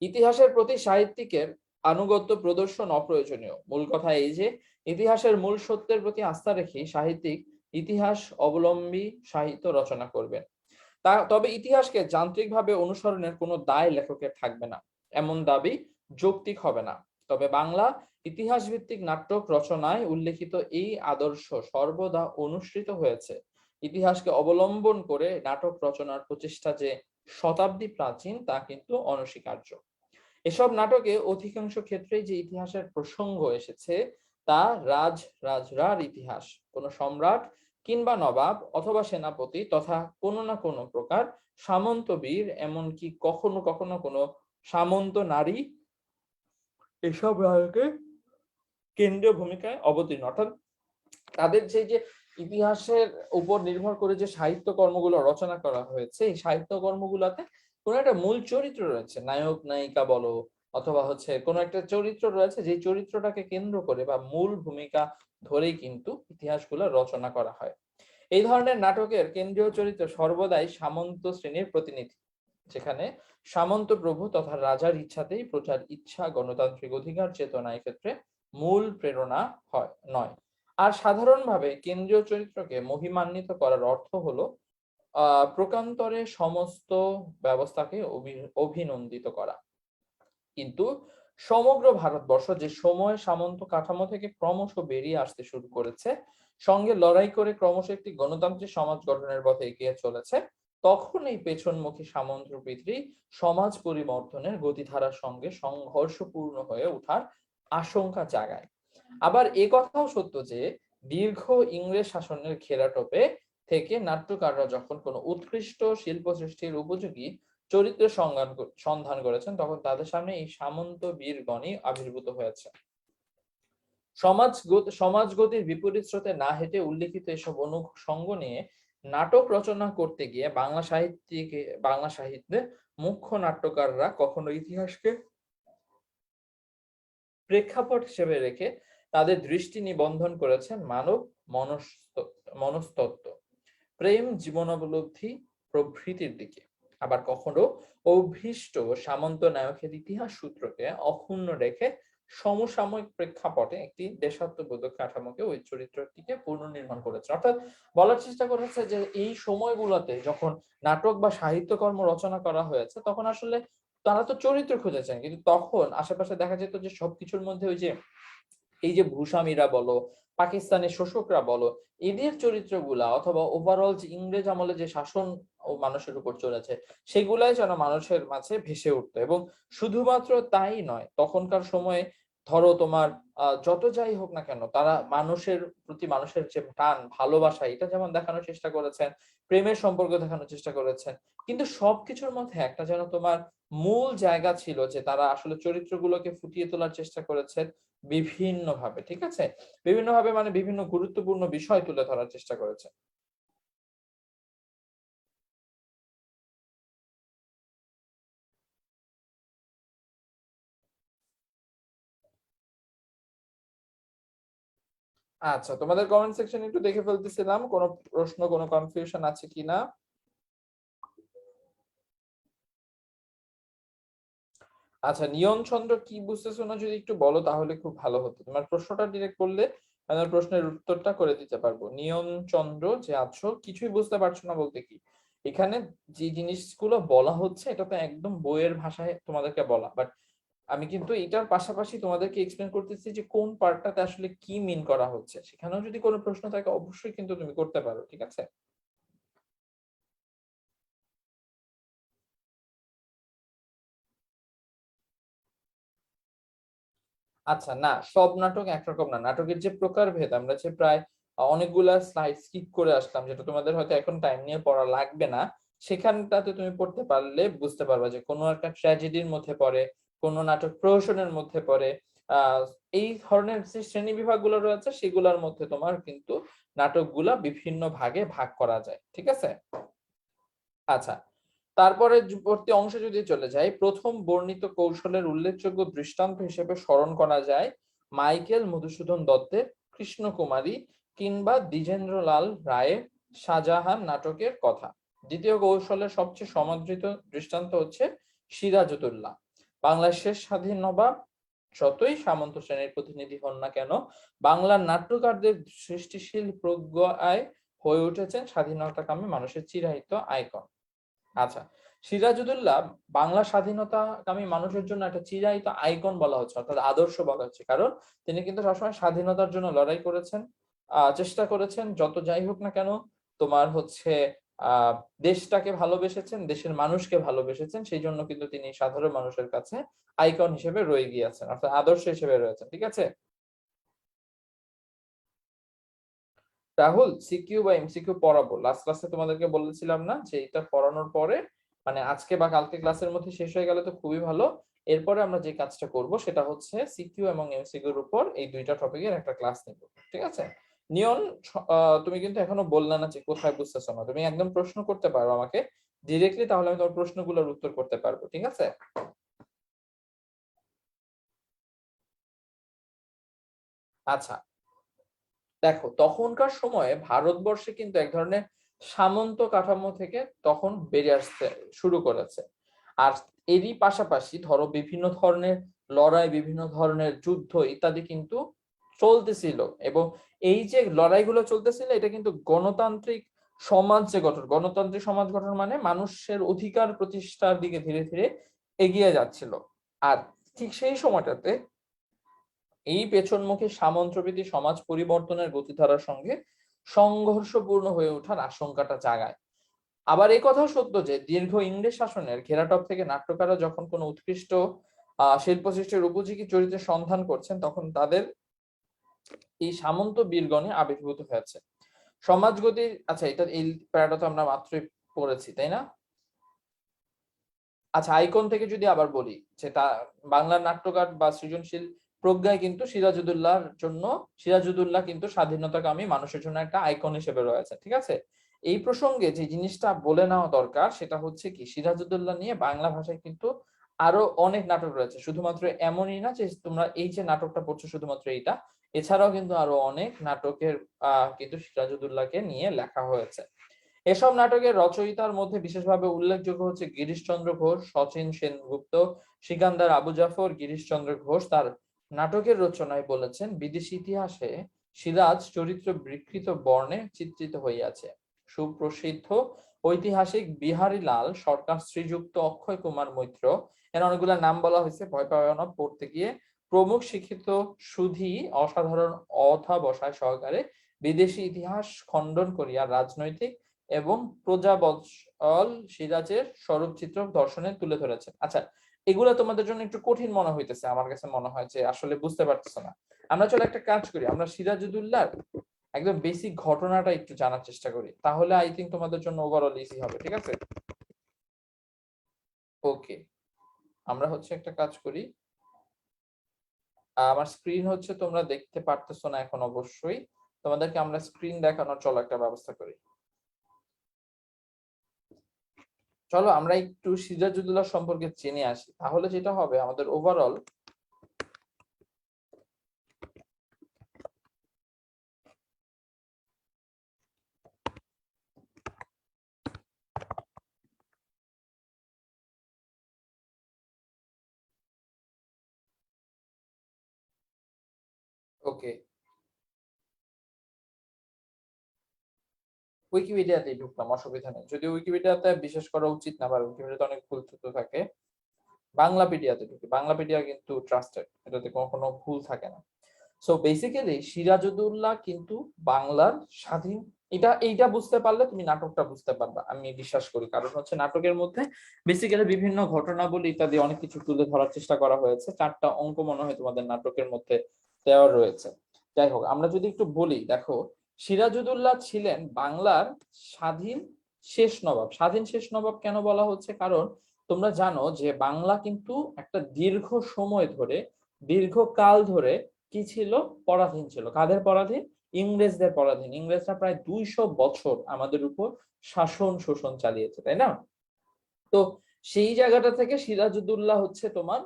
ইতিহাসের প্রতি সাহিত্যিকের আনুগত্য প্রদর্শন অপ্রয়োজনীয়। মূল কথা এই যে ইতিহাসের মূল সত্যের প্রতি আস্থা রেখে সাহিত্যিক ইতিহাস অবলম্বী সাহিত্য রচনা করবেন। তবে ইতিহাসকে যান্ত্রিকভাবে অনুসরণের কোনো দায় লেখকের থাকবে না, এমন দাবি যৌক্তিক হবে না। তবে বাংলা ইতিহাস ভিত্তিক নাটক রচনায় উল্লেখিত এই আদর্শ সর্বদা অনুসৃত হয়েছে। ইতিহাসকে অবলম্বন করে নাটক রচনার প্রচেষ্টা যে শতাব্দী প্রাচীন তা কিন্তু অনস্বীকার্য। এসব নাটকে অধিকাংশ ক্ষেত্রেই যে ইতিহাসের প্রসঙ্গ এসেছে তা রাজরার ইতিহাস, কোন সম্রাট কিংবা নবাব অথবা সেনাপতি তথা কোনো না কোনো প্রকার সামন্ত বীর, এমনকি কখনো কখনো কোনো সামন্ত নারী, এসব নাটকে কেন্দ্রীয় ভূমিকায় অবতীর্ণ। অর্থাৎ তাদের যে ইতিহাসের উপর নির্ভর করে যে সাহিত্য কর্মগুলো রচনা করা হয়েছে, এই সাহিত্য কর্মগুলোতে কোন একটা মূল চরিত্র রয়েছে, নায়ক নায়িকা বলো অথবা হচ্ছে কোন একটা চরিত্র রয়েছে, যে চরিত্রটাকে কেন্দ্র করে বা মূল ভূমিকা ধরেই কিন্তু ইতিহাসগুলো রচনা করা হয়। এই ধরনের নাটকের কেন্দ্রীয় চরিত্র সর্বদাই সামন্ত শ্রেণীর প্রতিনিধি, যেখানে সামন্ত প্রভু তথা রাজার ইচ্ছাতেই প্রজার ইচ্ছা, গণতান্ত্রিক অধিকার চেতনা এক্ষেত্রে মূল প্রেরণা হয় নয়। আর সাধারণভাবে কেন্দ্রীয় চরিত্রকে মহিমান্বিত করার অর্থ হলো প্রকান্তরে সমস্ত ব্যবস্থাকে অভিনন্দিত করা। কিন্তু সমগ্র ভারতবর্ষ যে সময় সামন্ত কাঠামো থেকে ক্রমশ বেরিয়ে আসতে শুরু করেছে, সঙ্গে লড়াই করে ক্রমশ একটি গণতান্ত্রিক সমাজ গঠনের পথে এগিয়ে চলেছে, তখন এই পেছনমুখী সামন্ত পৃথিবী সমাজ পরিবর্তনের গতিধারার সঙ্গে সংঘর্ষপূর্ণ হয়ে ওঠার আশঙ্কা জাগায়। আবার এ কথাও সত্য যে দীর্ঘ ইংরেজ শাসনের ঘেরাটোপে থেকে নাট্যকাররা যখন কোনো উৎকৃষ্ট শিল্প সৃষ্টির উপযোগী চরিত্রের সন্ধান করেছেন, তখন তাদের সামনে এই সামন্ত বীরগণই আবির্ভূত হয়েছে। সমাজগতির বিপরীত স্রোতে না হেঁটে উল্লেখিত এসব অনুষঙ্গ নিয়ে নাটক রচনা করতে গিয়ে বাংলা সাহিত্যে মুখ্য নাট্যকাররা কখনো ইতিহাসকে প্রেক্ষাপট হিসেবে রেখে তাদের দৃষ্টি নিবন্ধন করেছেন মানব মনস্তত্ত্ব, প্রেম, জীবনোপলব্ধি প্রভৃতির দিকে। আবার কখনো অভীষ্ট সামন্ত নায়কের ইতিহাস সূত্রকে অক্ষুণ্ণ রেখে সমসাময়িক প্রেক্ষাপটে একটি দেশাত্মবোধক কাঠামোকে ওই চরিত্রটিকে পুনর্নির্মাণ করেছে। অর্থাৎ বলার চেষ্টা করেছে যে এই সময়গুলোতে যখন নাটক বা সাহিত্যকর্ম রচনা করা হয়েছে, তখন আসলে তারা তো চরিত্র খুঁজেছেন, কিন্তু তখন আশেপাশে দেখা যেত যে সবকিছুর মধ্যে ওই যে এই যে ভূস্বামীরা বলো, পাকিস্তানের শোষকরা বলো, এদের চরিত্রগুলা অথবা ওভারঅল যে ইংরেজ আমলে যে শাসন ও মানুষের উপর চলেছে, সেগুলাই যেন মানুষের মাঝে ভেসে উঠতো। এবং শুধুমাত্র তাই নয়, তখনকার সময়ে ধরো তোমার যত যাই হোক না কেন, তারা মানুষের প্রতি মানুষের যে টান, ভালোবাসা, এটা যেমন দেখানোর চেষ্টা করেছেন, প্রেমের সম্পর্ক দেখানোর চেষ্টা করেছেন, কিন্তু সবকিছুর মধ্যে একটা যেন তোমার মূল জায়গা ছিল যে তারা আসলে চরিত্রগুলোকে ফুটিয়ে তোলার চেষ্টা করেছেন বিভিন্নভাবে। ঠিক আছে, বিভিন্নভাবে মানে বিভিন্ন গুরুত্বপূর্ণ বিষয় তুলে ধরার চেষ্টা করেছে। আচ্ছা, তোমাদের কমেন্ট সেকশন একটু দেখে ফেলতেছিলাম, কোনো প্রশ্ন, কোনো কনফিউশন আছে কিনা। আচ্ছা, নিয়ন চন্দ্র কি বুঝতেছো না যদি একটু বলো তাহলে খুব ভালো হতো। তোমার প্রশ্নটা ডিরেক্ট করলে আমি প্রশ্নের উত্তরটা করে দিতে পারবো। নিয়ন চন্দ্র যে আছো, কিছুই বুঝতে পারছো না বলতে কি, এখানে যে জিনিসগুলো বলা হচ্ছে এটা তো একদম বইয়ের ভাষায় তোমাদেরকে বলা, বাট আমি কিন্তু এটার পাশাপাশি তোমাদেরকে এক্সপ্লেন করতেছি যে কোন পার্টটাতে আসলে কি মিন করা হচ্ছে। সেখানেও যদি কোনো প্রশ্ন থাকে অবশ্যই কিন্তু তুমি করতে পারো, ঠিক আছে। আচ্ছা, না সব নাটক একরকম না। নাটকের যে প্রকারভেদ, আমরা যে প্রায় অনেকগুলা স্লাইড স্কিপ করে আসলাম, যেটা তোমাদের হয়তো এখন টাইম নিয়ে পড়া লাগবে না, সেখানটাতে তুমি পড়তে পারলে বুঝতে পারবা যে কোনো একটা ট্র্যাজেডির মধ্যে পড়ে, কোনো নাটক প্রহসনের মধ্যে পড়ে। আহ এই ধরনের যে শ্রেণী বিভাগ গুলো রয়েছে, সেগুলোর মধ্যে তোমার কিন্তু নাটকগুলা বিভিন্ন ভাগে ভাগ করা যায়, ঠিক আছে। আচ্ছা, তারপরে পরবর্তী অংশে যদি চলে যাই, প্রথম বর্ণিত কৌশলের উল্লেখযোগ্য দৃষ্টান্ত হিসেবে স্মরণ করা যায় মাইকেল মধুসূদন দত্তের কৃষ্ণকুমারী কিংবা দ্বিজেন্দ্রলাল রায়ের শাহজাহান নাটকের কথা। দ্বিতীয় কৌশলের সবচেয়ে সমাদৃত দৃষ্টান্ত হচ্ছে সিরাজউদ্দৌলা। বাংলার শেষ স্বাধীন নবাব যতই সামন্ত শ্রেণীর প্রতিনিধি হন না কেন, বাংলার নাট্যকারদের সৃষ্টিশীল প্রজ্ঞায় হয়ে উঠেছেন স্বাধীনতাকামী মানুষের চিরায়ত আইকন। আচ্ছা, সিরাজউদ্দৌলা বাংলা স্বাধীনতাকামী মানুষের জন্য একটা চিরায়ত আইকন বলা হচ্ছে, অর্থাৎ আদর্শ বলা হচ্ছে, কারণ তিনি কিন্তু সবসময় স্বাধীনতার জন্য লড়াই করেছেন, চেষ্টা করেছেন, যত যাই হোক না কেন তোমার হচ্ছে আহ দেশটাকে ভালোবেসেছেন, দেশের মানুষকে ভালোবেসেছেন, সেই জন্য কিন্তু তিনি সাধারণ মানুষের কাছে আইকন হিসেবে রয়ে গিয়েছেন, অর্থাৎ আদর্শ হিসেবে রয়েছেন, ঠিক আছে। রাহুল, সিকিউ বা এমসিকিউ পড়াবো, লাস্ট ক্লাসে তোমাদেরকে বলেছিলাম না যে এটা পড়ানোর পরে মানে আজকে বা কালকে ক্লাসের মধ্যে শেষ হয়ে গেলে তো খুবই ভালো। এরপরে আমরা যে কাজটা করব সেটা হচ্ছে সিকিউ এবং এমসিকিউর উপর এই দুইটা টপিকের একটা ক্লাস নিব, ঠিক আছে। নিয়ন, তুমি কিন্তু এখনো বললে না যে কোথায় বুঝতেছো না। তুমি একদম প্রশ্ন করতে পারো আমাকে ডিরেক্টলি, তাহলে আমি তোমার প্রশ্নগুলোর উত্তর করতে পারবো, ঠিক আছে? আচ্ছা, দেখো তখনকার সময়ে ভারতবর্ষে কিন্তু এক ধরনের সামন্ত কাঠামো থেকে তখন বেরিয়ে আসতে শুরু করেছে। আর এরই পাশাপাশি ধরো বিভিন্ন ধরনের লড়াই, বিভিন্ন ধরনের যুদ্ধ ইত্যাদি কিন্তু চলতেছিল। এবং এই যে লড়াইগুলো চলতেছিল, এটা কিন্তু গণতান্ত্রিক সমাজ যে গঠন, গণতান্ত্রিক সমাজ গঠন মানে মানুষের অধিকার প্রতিষ্ঠার দিকে ধীরে ধীরে এগিয়ে যাচ্ছিল। আর ঠিক সেই সময়টাতে এই পেছনমুখী সামন্তপ্রীতি সমাজ পরিবর্তনের গতিধারার সঙ্গে সংঘর্ষপূর্ণ হয়ে ওঠার আশঙ্কাটা জাগায়। আবার এই কথাও সত্য যে দীর্ঘ ইংরেজ শাসনের ঘেরাটপ থেকে নাট্যকাররা যখন কোনো উৎকৃষ্ট শিল্প সৃষ্টির উপযোগী চরিত্রের সন্ধান করছেন, তখন তাদের এই সামন্ত বীরগণে আবির্ভূত হয়েছে সমাজগতির। আচ্ছা, এটা এই প্যারাটা তো আমরা মাত্রই পড়েছি, তাই না? আচ্ছা, আইকন থেকে যদি আবার বলি, যেটা বাংলার নাট্যকার বা সৃজনশীল প্রজ্ঞায় কিন্তু সিরাজুদ্দৌলার জন্য, সিরাজুদ্দৌলা কিন্তু স্বাধীনতাকামী মানুষের জন্য একটা আইকন হিসেবে রয়েছে, ঠিক আছে? এই প্রসঙ্গে যে জিনিসটা বলে নেওয়া দরকার সেটা হচ্ছে কি, সিরাজুদ্দৌলা নিয়ে বাংলা ভাষায় কিন্তু আরো অনেক নাটক রয়েছে। শুধুমাত্র এমনই না যে তোমরা এই যে নাটকটা পড়ছো শুধুমাত্র এইটা, এছাড়াও কিন্তু আরো অনেক নাটকের কিন্তু সিরাজুদ্দৌলাকে নিয়ে লেখা হয়েছে। এসব নাটকের রচয়িতার মধ্যে বিশেষভাবে উল্লেখযোগ্য হচ্ছে গিরিশচন্দ্র ঘোষ, শচীন সেনগুপ্ত, সিকান্দার আবু জাফর। গিরিশচন্দ্র ঘোষ তার নাটকের রচনায় বলেছেন, বিদেশি ইতিহাসে সিরাজ চরিত্র বিকৃত বর্ণে চিত্রিত হইয়াছে। সুপ্রসিদ্ধ ঐতিহাসিক বিহারী লাল সরকার শ্রীযুক্ত অক্ষয় কুমার মৈত্র, এর অনেকগুলো নাম বলা হয়েছে, ভয় পাওয়া না পড়তে গিয়ে, প্রমুখ শিক্ষিত সুধী অসাধারণ অধ্যাবসায় সহকারে বিদেশি ইতিহাস খণ্ডন করিয়া রাজনৈতিক এবং প্রজাবৎসল সিরাজের স্বরূপ চিত্র দর্শনে তুলে ধরেছেন। আচ্ছা, এগুলো তোমাদের জন্য একটু কঠিন মনে হইতেছে, আমার কাছে মনে হয় যে আসলে বুঝতে পারতেছো না। আমরা চলো একটা কাজ করি, আমরা সিরাজুদ্দৌলার একদম বেসিক ঘটনাটা একটু জানার চেষ্টা করি, তাহলে আই থিঙ্ক তোমাদের জন্য ওভারঅল ইজি হবে, ঠিক আছে? ওকে, আমরা হচ্ছে একটা কাজ করি। আমার স্ক্রিন হচ্ছে তোমরা দেখতে পারতেছো না এখন, অবশ্যই তোমাদেরকে আমরা স্ক্রিন দেখানোর চলো একটা ব্যবস্থা করি। চলো আমরা একটু সিরাজউদ্দৌলা সম্পর্কে জেনে আসি, তাহলে যেটা হবে আমাদের ওভারঅল ওকে। উইকিপিডিয়াতেই ঢুকলাম, অসুবিধা নেই, যদিও উইকিপিডিয়াতে বিশেষ করা উচিত না, বা উইকিপিডিয়াতে অনেক ভুল তথ্য থাকে। বাংলাপিডিয়াতে ঢুকি, বাংলাপিডিয়া কিন্তু ট্রাস্টেড, এটাতে কোনো ভুল থাকে না। সো বেসিক্যালি সিরাজউদ্দৌলা কিন্তু বাংলার স্বাধীন, এটা এইটা বুঝতে পারলে তুমি নাটকটা বুঝতে পারবা আমি বিশ্বাস করি। কারণ হচ্ছে নাটকের মধ্যে বেসিক্যালি বিভিন্ন ঘটনাবলী ইত্যাদি অনেক কিছু তুলে ধরার চেষ্টা করা হয়েছে। 4টা অঙ্ক মনে হয় তোমাদের নাটকের মধ্যে দেওয়া রয়েছে। যাই হোক, আমরা যদি একটু বলি, দেখো সিরাজউদ্দৌলা ছিলেন বাংলার স্বাধীন শেষ নবাব। স্বাধীন শেষ নবাব কেন বলা হচ্ছে, কারণ তোমরা জানো যে বাংলা কিন্তু একটা দীর্ঘ সময় ধরে, দীর্ঘকাল ধরে কি ছিল, পরাধীন ছিল। কাদের পরাধীন? ইংরেজদের পরাধীন। ইংরেজরা প্রায় 200 বছর আমাদের উপর শাসন শোষণ চালিয়েছে, তাই না? তো সেই জায়গাটা থেকে সিরাজউদ্দৌলা হচ্ছে তোমার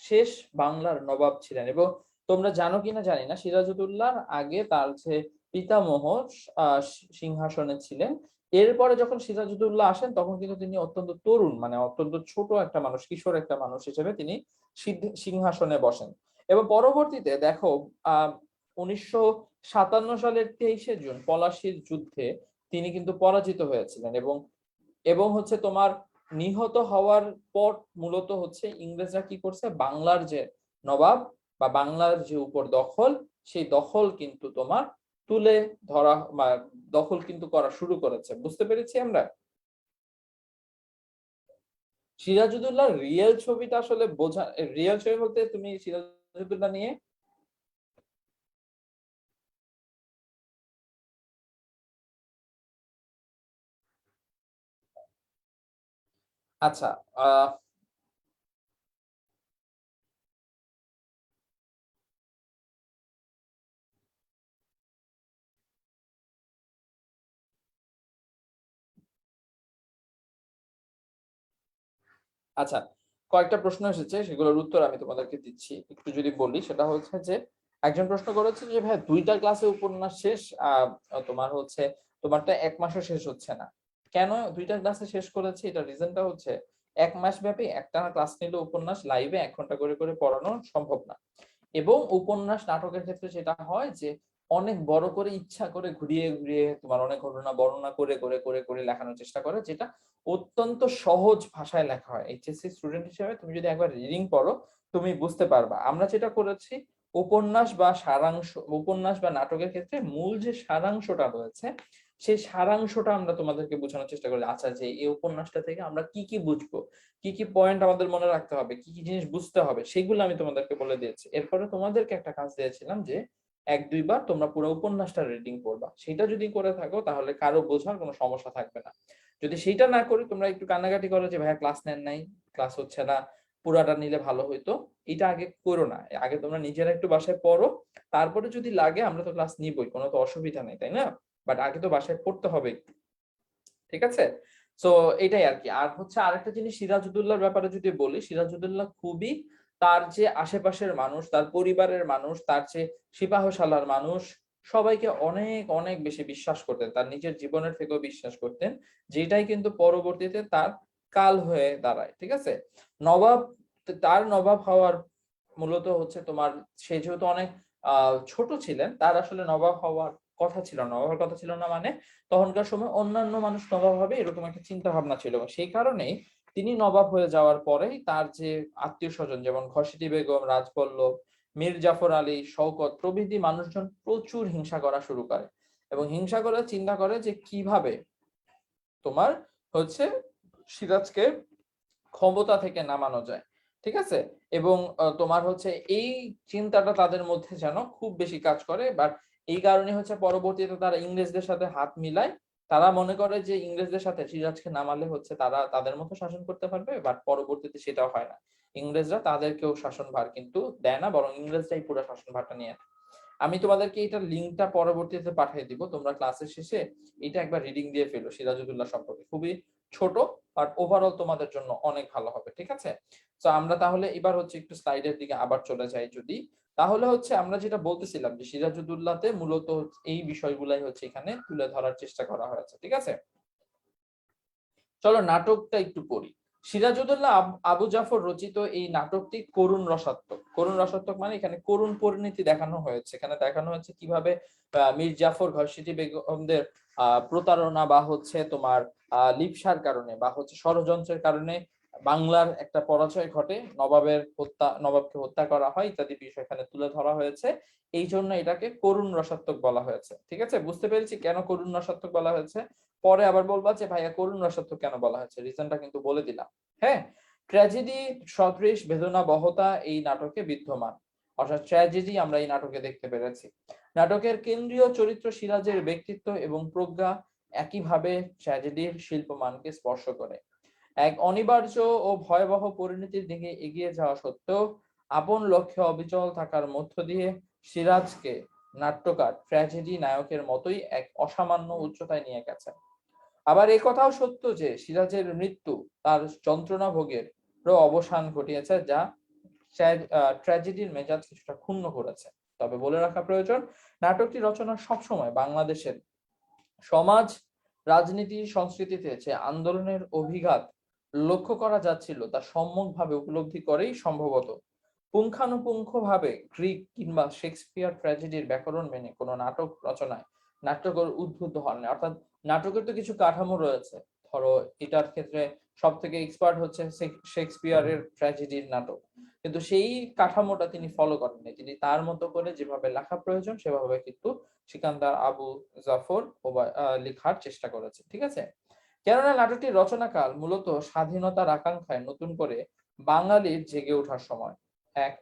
শেষ বাংলার নবাব ছিলেন। এবং তোমরা জানো কিনা জানি না, সিরাজউদ্দৌলার আগে তার যে পিতামহ সিংহাসনে ছিলেন, এরপরে যখন সিরাজউদ্দৌলা আসেন তখন কিন্তু তিনি অত্যন্ত তরুণ, মানে অত্যন্ত ছোট একটা মানুষ, কিশোর একটা মানুষ হিসেবে তিনি সিংহাসনে বসেন। এবং পরবর্তীতে দেখো 1957 সালের 23শে জুন পলাশীর যুদ্ধে তিনি কিন্তু পরাজিত হয়েছিলেন। এবং এবং হচ্ছে তোমার নিহত হওয়ার পর মূলত হচ্ছে ইংরেজরা কি করছে, বাংলার যে নবাব বা বাংলার যে উপর দখল, সেই দখল কিন্তু তোমার তুলে ধরা বা দখল কিন্তু করা শুরু করেছে। বুঝতে পেরেছি আমরা? সিরাজউদ্দৌলার রিয়েল ছবিটা আসলে বোঝা, রিয়েল ছবি বলতে তুমি সিরাজউদ্দৌলা নিয়ে, আচ্ছা আহ আচ্ছা, কয়েকটা প্রশ্ন এসেছে, সেগুলোর উত্তর আমি তোমাদেরকে দিচ্ছি। একটু যদি বলি, সেটা হচ্ছে যে একজন প্রশ্ন করেছে যে ভাই 2টা ক্লাসে উপন্যাস শেষ, তোমার হচ্ছে তোমারটা 1 মাসে শেষ হচ্ছে না। কেন 2টা ক্লাসে শেষ করেছে? এটা রিজনটা হচ্ছে 1 মাস ব্যাপী একটানা ক্লাস নিলে উপন্যাস লাইভে 1 ঘন্টা করে করে পড়ানো সম্ভব না। এবং উপন্যাস নাটকের ক্ষেত্রে যেটা হয় যে অনেক বড় করে ইচ্ছা করে ঘুরিয়ে ঘুরিয়ে তোমার অনেক ঘটনা বর্ণনা করে করে করে করে লেখানোর চেষ্টা করে, যেটা অত্যন্ত সহজ ভাষায় লেখা হয়। এইচএসসি স্টুডেন্ট হিসেবে তুমি যদি একবার রিডিং পড়ো, তুমি বুঝতে পারবা। আমরা যেটা করেছি, উপন্যাস বা সারাংশ, উপন্যাস বা নাটকের ক্ষেত্রে মূল যে সারাংশটা রয়েছে, সেই সারাংশটা আমরা তোমাদেরকে বোঝানোর চেষ্টা করি। আচ্ছা, যে এই উপন্যাসটা থেকে আমরা কি কি বুঝবো, কি কি পয়েন্ট আমাদের মনে রাখতে হবে, কি কি জিনিস বুঝতে হবে, সেগুলো আমি তোমাদেরকে বলে দিয়েছি। এরপরে তোমাদেরকে একটা কাজ দিয়েছিলাম যে 1-2 বার তোমরা পুরো উপন্যাসটা রিডিং করবা। সেটা যদি করে থাকো তাহলে কারো বোঝার কোনো সমস্যা থাকবে না। যদি সেটা না করি, তোমরা একটু কান্নাকাটি করো যে ভাইয়া ক্লাস নেন নাই, ক্লাস হচ্ছে না, পুরাটা নিলে ভালো হইতো, এটা আগে করো না। আগে তোমরা নিজেরা একটু বাসায় পড়ো, তারপরে যদি লাগে আমরা তো ক্লাস নিবই, কোনো তো অসুবিধা নেই, তাই না? বাট আগে তো বাসায় পড়তে হবে, ঠিক আছে? সো এটাই আর কি। আর হচ্ছে আরেকটা জিনিস সিরাজউদ্দৌলার ব্যাপারে যদি বলি, সিরাজউদ্দৌলা খুবই তার যে আশেপাশের মানুষ, তার পরিবারের মানুষ, তার যে সিপাহসালার মানুষ, সবাইকে অনেক অনেক বেশি বিশ্বাস করতেন, তার নিজের জীবনের থেকেও বিশ্বাস করতেন, যেটাই কিন্তু পরবর্তীতে তার কাল হয়ে দাঁড়ায়, ঠিক আছে? নবাব, তার নবাব হওয়ার মূলত হচ্ছে তোমার, সে যেহেতু অনেক ছোট ছিলেন, তার আসলে নবাব হওয়ার কথা ছিল না। নবাবের কথা ছিল না মানে তখনকার সময় অন্যান্য মানুষ নবাব হবে এরকম একটা চিন্তা ভাবনা ছিল। সেই কারণেই তিনি নবাব হয়ে যাওয়ার পরেই তার যে আত্মীয় স্বজন, যেমন ঘসিটি বেগম, রাজবল্লভ, মীর জাফর আলী, শওকত প্রভৃতি মানুষজন প্রচুর হিংসা করা শুরু করে, এবং হিংসা করে চিন্তা করে যে কিভাবে তোমার হচ্ছে সিরাজকে ক্ষমতা থেকে নামানো যায়, ঠিক আছে? এবং তোমার হচ্ছে এই চিন্তাটা তাদের মধ্যে যেন খুব বেশি কাজ করে। বাট এই কারণে হচ্ছে পরবর্তীতে তারা ইংরেজদের সাথে হাত মিলায়। তারা মনে করে যে ইংরেজদের সাথে সিরাজকে নামালে হচ্ছে তারা তাদের মতো শাসন করতে পারবে, বাট পরবর্তীতে সেটাও হয় না। ইংরেজরা তাদেরকেও শাসনভার কিন্তু দেয় না, বরং ইংরেজরাই পুরো শাসনভারটা নিয়ে নেয়। আমি তোমাদেরকে এটার লিঙ্কটা পরবর্তীতে পাঠিয়ে দিব, তোমরা ক্লাসের শেষে এটা একবার রিডিং দিয়ে ফেলো সিরাজউদ্দৌলা সম্পর্কে। খুবই ছোট, বাট ওভারঅল তোমাদের জন্য অনেক ভালো হবে, ঠিক আছে? তো আমরা তাহলে এবার হচ্ছে একটু স্লাইডের দিকে আবার চলে যাই যদি, তাহলে হচ্ছে আমরা যেটা বলতেছিলাম যে সিরাজউদ্দৌলাতে মূলত এই বিষয়গুলাই হচ্ছে এখানে তুলে ধরার চেষ্টা করা হয়েছে, ঠিক আছে? চলো নাটকটা একটু পড়ি। সিরাজউদ্দৌলা আবু জাফর রচিত এই নাটকটি করুণ রসাত্মক। করুণ রসাত্মক মানে এখানে করুণ পরিণতি দেখানো হয়েছে। এখানে দেখানো হয়েছে কিভাবে মীর জাফর ঘসিটি বেগমদের প্রতারণা বা হচ্ছে তোমার লিপসার কারণে বা হচ্ছে ষড়যন্ত্রের কারণে বাংলার একটা পরাজয় ঘটে, নবাবকে হত্যা করা হয় ইত্যাদি বিষয় এখানে তুলে ধরা হয়েছে। এই জন্য এটাকে করুণ রসাত্মক বলা হয়েছে, ঠিক আছে? বুঝতে পেরেছি কেন করুণ রসাত্মক বলা হয়েছে। পরে আবার বলবা যে ভাইয়া করুণ রসাত্মক কেন বলা হয়েছে, রিজনটা কিন্তু বলে দিলাম। হ্যাঁ, ট্র্যাজেডি সদৃশ বেদনা বহতা এই নাটকে বিদ্যমান, অর্থাৎ ট্র্যাজেডি আমরা এই নাটকে দেখতে পেরেছি। নাটকের কেন্দ্রীয় চরিত্র সিরাজের ব্যক্তিত্ব এবং প্রজ্ঞা একইভাবে ট্র্যাজেডির শিল্পমানকে স্পর্শ করে। এক অনিবার্য ও ভয়াবহ পরিণতির দিকে এগিয়ে যাওয়া সত্ত্বেও আপন লক্ষ্যে অবিচল থাকার মধ্য দিয়ে সিরাজকে নাট্যকার ট্র্যাজেডি নায়কের মতোই এক অসামান্য উচ্চতায় নিয়ে গেছেন। আবার এ কথাও সত্য যে সিরাজের মৃত্যু তার যন্ত্রণা ভোগের অবসান ঘটিয়েছে, যা ট্র্যাজেডির মেজাজ কিছুটা ক্ষুণ্ণ করেছে। তবে বলে রাখা প্রয়োজন, নাটকটি রচনা সবসময় বাংলাদেশের সমাজ, রাজনীতি, সংস্কৃতিতে যে আন্দোলনের অভিঘাত লক্ষ্য করা যাচ্ছিল তা সম্যকভাবে উপলব্ধি করেই সম্ভবত পুঙ্খানুপুঙ্খভাবে গ্রিক কিংবা শেক্সপিয়ার ট্র্যাজেডির ব্যাকরণ মেনে কোনো নাটক রচনায় নাট্যকার উদ্বুদ্ধ হন। অর্থাৎ নাটকের তো কিছু কাঠামো রয়েছে। ধরো এটার ক্ষেত্রে সব থেকে এক্সপার্ট হচ্ছে শেক্সপিয়ারের ট্র্যাজেডির নাটক, কিন্তু সেই কাঠামোটা তিনি ফলো করেননি। তিনি তার মতো করে যেভাবে লেখা প্রয়োজন সেভাবে কিন্তু সিকান্দার আবু জাফর লেখার চেষ্টা করেছে, ঠিক আছে? কেননা নাটকটির রচনাকাল মূলত স্বাধীনতার আকাঙ্ক্ষায় নতুন করে বাঙালির জেগে ওঠার সময়, এক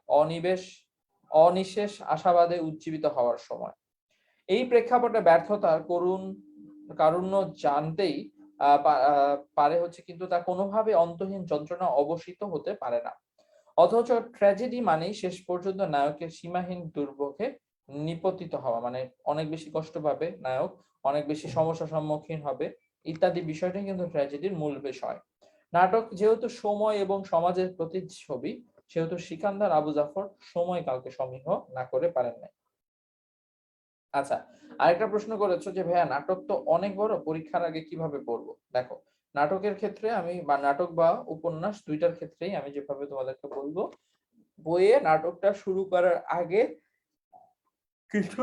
অনিশেষ আশাবাদে উজ্জীবিত হওয়ার সময়। এই প্রেক্ষাপটে ব্যর্থতার করুণ কারুণ্য জানতেই পারে হচ্ছে, কিন্তু তা কোনোভাবে অন্তহীন যন্ত্রণা অবসিত হতে পারে না। অথচ ট্র্যাজেডি মানেই শেষ পর্যন্ত নায়কের সীমাহীন দুর্ভোগে নিপতিত হওয়া, মানে অনেক বেশি কষ্ট পাবে নায়ক, অনেক বেশি সমস্যার সম্মুখীন হবে ইত্যাদি বিষয়টাই কিন্তু ট্র্যাজেডির মূল বিষয়। নাটক যেহেতু সময় এবং সমাজের প্রতিচ্ছবি, সেহেতু সিকান্দার আবু জাফর সময় কালকে সমীহ না করে পারেন নাই। আচ্ছা, আরেকটা প্রশ্ন করেছো যে ভাইয়া নাটক তো অনেক বড়, পরীক্ষার আগে কিভাবে পড়বো? দেখো, নাটকের ক্ষেত্রে আমি বা নাটক বা উপন্যাস দুইটার ক্ষেত্রেই আমি যেভাবে তোমাদেরকে বলবো, বইয়ে নাটকটা শুরু করার আগে কিছু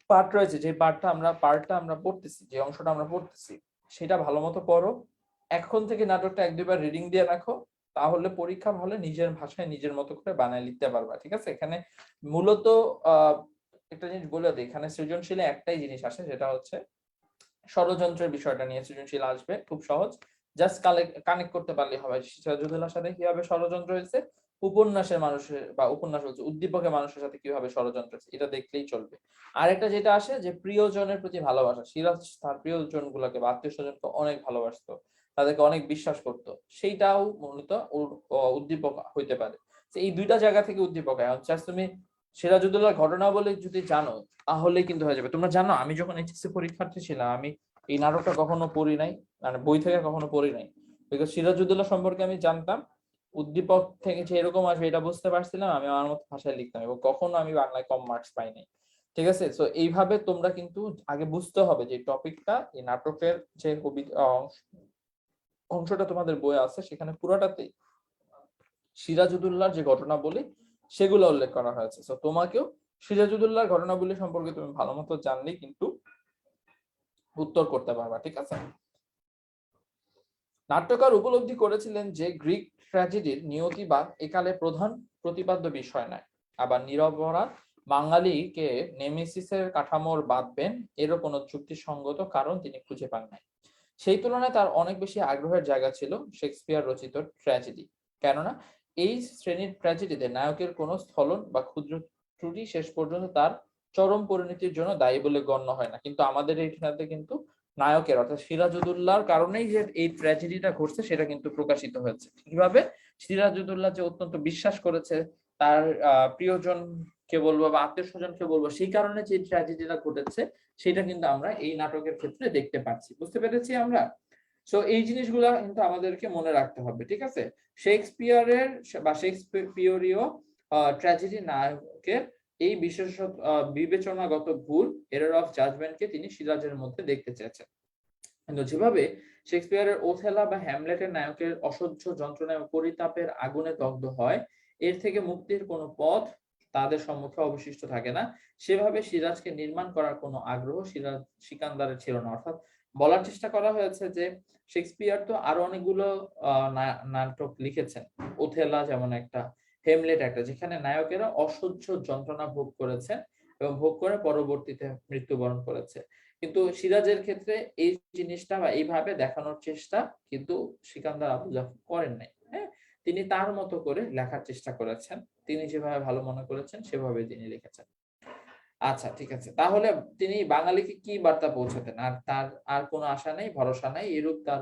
পার্ট রয়েছে, যে পার্টটা আমরা পড়তেছি, যে অংশটা আমরা পড়তেছি সেটা ভালো মতো পড়ো। এখন থেকে নাটকটা এক দুইবার রিডিং দিয়ে রাখো, তাহলে পরীক্ষা হলে নিজের ভাষায় নিজের মতো করে বানায় লিখতে পারবা। ঠিক আছে? এখানে মূলত আহ একটা জিনিস বলে দিই, এখানে সৃজনশীলে একটাই জিনিস আসে, সেটা হচ্ছে ষড়যন্ত্রের বিষয়টা নিয়ে সৃজনশীল আসবে, খুব সহজ। জাস্ট কানেক্ট করতে পারলে হবে সিরাজুদ্দৌলার সাথে কিভাবে ষড়যন্ত্র হয়েছে, উপন্যাসের মানুষের বা উপন্যাস বলছে উদ্দীপকের মানুষের সাথে কিভাবে ষড়যন্ত্র হয়েছে, এটা দেখলেই চলবে। আরেকটা যেটা আসে যে প্রিয়জনের প্রতি ভালোবাসা, সিরাজ তার প্রিয়জন গুলাকে বা আত্মীয় স্বজনকে অনেক ভালোবাসতো, তাদেরকে অনেক বিশ্বাস করতো, সেইটাও মূলত উদ্দীপক হইতে পারে। এই দুইটা জায়গা থেকে উদ্দীপক। এখন তুমি সিরাজউদ্দৌলার ঘটনা বলে যদি জানো, তাহলে কিন্তু হয়ে যাবে। তোমরা জানো আমি যখন এইচএসসি পরীক্ষার্থী ছিলাম, আমি এই নাটকটা কখনো পড়ি নাই, মানে বই থেকে কখনো পড়ি নাই। বিকজ সিরাজউদ্দৌলা সম্পর্কে আমি জানতাম, উদ্দীপক থেকে যে এরকম আসবে এটা বুঝতে পারছিলাম, আমি আমার মতো ভাষায় লিখতাম, এবং কখনো আমি বাংলায় কম মার্কস পাই নাই। ঠিক আছে? তো এইভাবে তোমরা কিন্তু আগে বুঝতে হবে যে টপিকটা, এই নাটকের যে কবিতা অংশটা তোমাদের বই আছে, সেখানে পুরোটাতেই সিরাজউদ্দৌলার যে ঘটনা বলি সেগুলো উল্লেখ করা হয়েছে। তো তোমাকেও সিরাজউদ্দৌলার ঘটনাবলী সম্পর্কে তুমি ভালো মতো জানলেই কিন্তু উত্তর করতে পারবা। ঠিক আছে? নাট্যকার উপলব্ধি করেছিলেন যে গ্রিক ট্র্যাজেডির নিয়তিবাদ একালে প্রধান প্রতিপাদ্য বিষয় নয়, আবার নিরপরাধ বাঙালিকে নেমেসিসের কাঠামোর বাঁধবেন এরও কোনো যুক্তিসঙ্গত কারণ তিনি খুঁজে পান নাই। সেই তুলনায় তার অনেক বেশি আগ্রহের জায়গা ছিল শেক্সপিয়ার রচিত ট্র্যাজেডি। কেননা এই শ্রেণীর ট্র্যাজেডিতে নায়কের কোনো স্থলন বা ক্ষুদ্র ত্রুটি শেষ পর্যন্ত তার চরম পরিণতির জন্য দায়ী বলে গণ্য হয় না। কিন্তু আমাদের এইখানে কিন্তু নায়কের অর্থাৎ সিরাজউদ্দৌলার কারণেই যে এই ট্র্যাজেডিটা ঘটছে সেটা কিন্তু প্রকাশিত হয়েছে। কিভাবে? সিরাজউদ্দৌলা যে অত্যন্ত বিশ্বাস করেছে তার প্রিয়জন কে বলবো বা আত্মীয় স্বজনকে বলবো, সেই কারণে যে ট্র্যাজেডিটা ঘটেছে সেটা কিন্তু আমরা এই নাটকের ক্ষেত্রে দেখতে পাচ্ছি। বুঝতে পেরেছি আমরা? সো এই জিনিসগুলা কিন্তু আমাদেরকে মনে রাখতে হবে। ঠিক আছে? শেক্সপিয়ারের বা শেক্সপিয়রীয় ট্র্যাজেডি নায়কের এই বিশেষত বিবেচনাগত ভুল, এরর অফ জাজমেন্টকে তিনি সিরাজের মধ্যে দেখতে চেয়েছেন। কিন্তু যেভাবে শেক্সপিয়ারের ওথেলা বা হ্যামলেটের নায়কের অসহ্য যন্ত্রণা এবং পরিতাপের আগুনে দগ্ধ হয়, এর থেকে মুক্তির কোনো পথ তাদের সম্মুখে অবশিষ্ট থাকে না, সেভাবে সিরাজকে নির্মাণ করার কোনো আগ্রহ সিকান্দারের ছিল না। অর্থাৎ বলার চেষ্টা করা হয়েছে যে শেক্সপিয়ার তো আরো অনেকগুলো নাটক লিখেছেন, ওথেলা যেমন একটা, হেমলেট একটা, যেখানে নায়কেরা অসহ্য যন্ত্রণা ভোগ করেছেন এবং ভোগ করে পরবর্তীতে মৃত্যুবরণ করেছে। কিন্তু সিরাজের ক্ষেত্রে এই জিনিসটা বা এইভাবে দেখানোর চেষ্টা কিন্তু সিকান্দার আবু জাফর করেন নাই। হ্যাঁ, তিনি তার মতো করে লেখার চেষ্টা করেছেন, তিনি যেভাবে ভালো মনে করেছেন সেভাবে তিনি লিখেছেন। আচ্ছা, ঠিক আছে। তাহলে তিনি বাঙালিকে কি বার্তা পৌঁছাতেন? আর তার আর কোনো আশা নেই, ভরসা নাই, এরূপ তার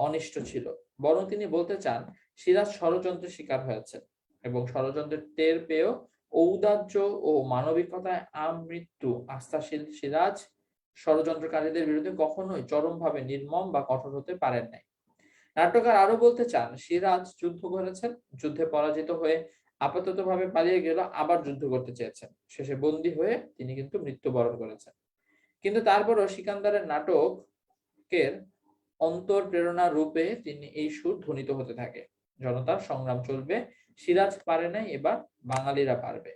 অনিষ্ট ছিল। বরং তিনি বলতে চান সিরাজ ষড়যন্ত্রের শিকার হয়েছেন এবং ষড়যন্ত্রের টের পেয়েও ঔদার্য ও মানবিকতায় আমৃত্যু আস্থাশীল সিরাজ ষড়যন্ত্রকারীদের বিরুদ্ধে কখনোই চরমভাবে নির্মম বা কঠোর হতে পারেন নাই। নাট্যকার আরো বলতে চান সিরাজ যুদ্ধ করেছেন, যুদ্ধে পরাজিত হয়ে আপাততভাবে পালিয়ে গেল, আবার যুদ্ধ করতে চেয়েছেন, শেষে বন্দী হয়ে তিনি কিন্তু মৃত্যুবরণ করেছেন। কিন্তু তারপরও সিকান্দারের নাটকের অন্তর প্রেরণা রূপে তিনি এই সুর ধ্বনিত হতে থাকে, জনতার সংগ্রাম চলবে, সিরাজ পারে নাই, এবার বাঙালিরা পারবে।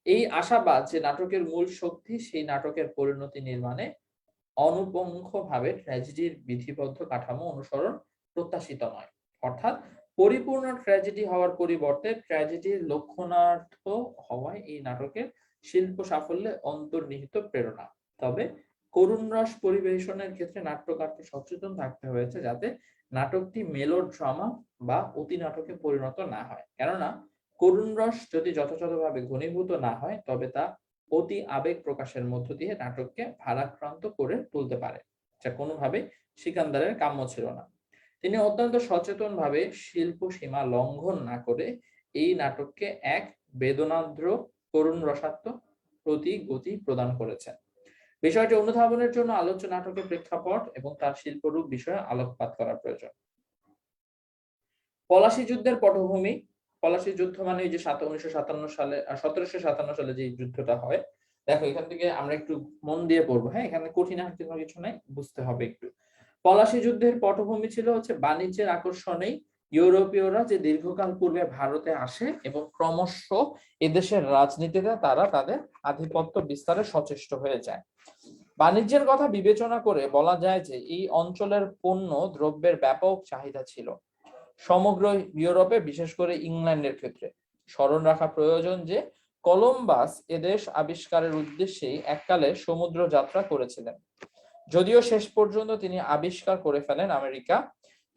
এই আশাবাদ যে নাটকের মূল শক্তি, সেই নাটকের পরিণতি নির্মাণে অনুপঙ্খভাবে ট্র্যাজেডির বিধিবদ্ধ কাঠামো অনুসরণ প্রত্যাশিত নয়। অর্থাৎ পরিপূর্ণ ট্র্যাজেডি হওয়ার পরিবর্তে ট্র্যাজেডির লক্ষণার্থ হওয়ায় এই নাটকের শিল্প সাফল্যে অন্তর্নিহিত প্রেরণা। তবে করুণ রস পরিবেশনের ক্ষেত্রে নাট্যকারকে সচেতন থাকতে হয়েছে যাতে নাটকটি মেলোড্রামা বা অতি নাটকে পরিণত না হয়। কেননা করুণ রস যদি যথাযথভাবে ঘনীভূত না হয়, তবে তা অতি আবেগ প্রকাশের মধ্য দিয়ে নাটককে ভারাক্রান্ত করে তুলতে পারে, যা কোনোভাবে সিকান্দারের কাম্য ছিল না। তিনি অত্যন্ত সচেতন ভাবে শিল্প সীমা লঙ্ঘন না করে এই নাটককে এক বেদনাদ্র করুণ রসাত্মক প্রতি গতি প্রদান করেছেন। বিষয়টি অনুধাবনের জন্য আলোচ্য নাটকের প্রেক্ষাপট এবং তার শিল্পরূপ বিষয়ে আলোকপাত করা প্রয়োজন। পলাশী যুদ্ধের পটভূমি। পলাশী যুদ্ধ মানে ওই যে 1957 সালে 1757 সালে যে যুদ্ধটা হয়। দেখো এখান থেকে আমরা একটু মন দিয়ে পড়বো, হ্যাঁ, এখানে কঠিন কোনো কিছু নাই, বুঝতে হবে একটু। পলাশী যুদ্ধের পটভূমি ছিল হচ্ছে বাণিজ্যের আকর্ষণেই ইউরোপীয়রা যে দীর্ঘকাল পূর্বে ভারতে আসে এবং ক্রমশ এদেশের রাজনীতিতে তারা তাদের আধিপত্য বিস্তারে সচেষ্ট হয়ে যায়। বাণিজ্যের কথা বিবেচনা করে বলা যায় যে এই অঞ্চলের পণ্য দ্রব্যের ব্যাপক চাহিদা ছিল সমগ্র ইউরোপে, বিশেষ করে ইংল্যান্ডের ক্ষেত্রে। স্মরণ রাখা প্রয়োজন যে কলম্বাস এদেশ আবিষ্কারের উদ্দেশ্যেই এককালে সমুদ্র যাত্রা করেছিলেন, যদিও শেষ পর্যন্ত তিনি আবিষ্কার করে ফেলেন আমেরিকা।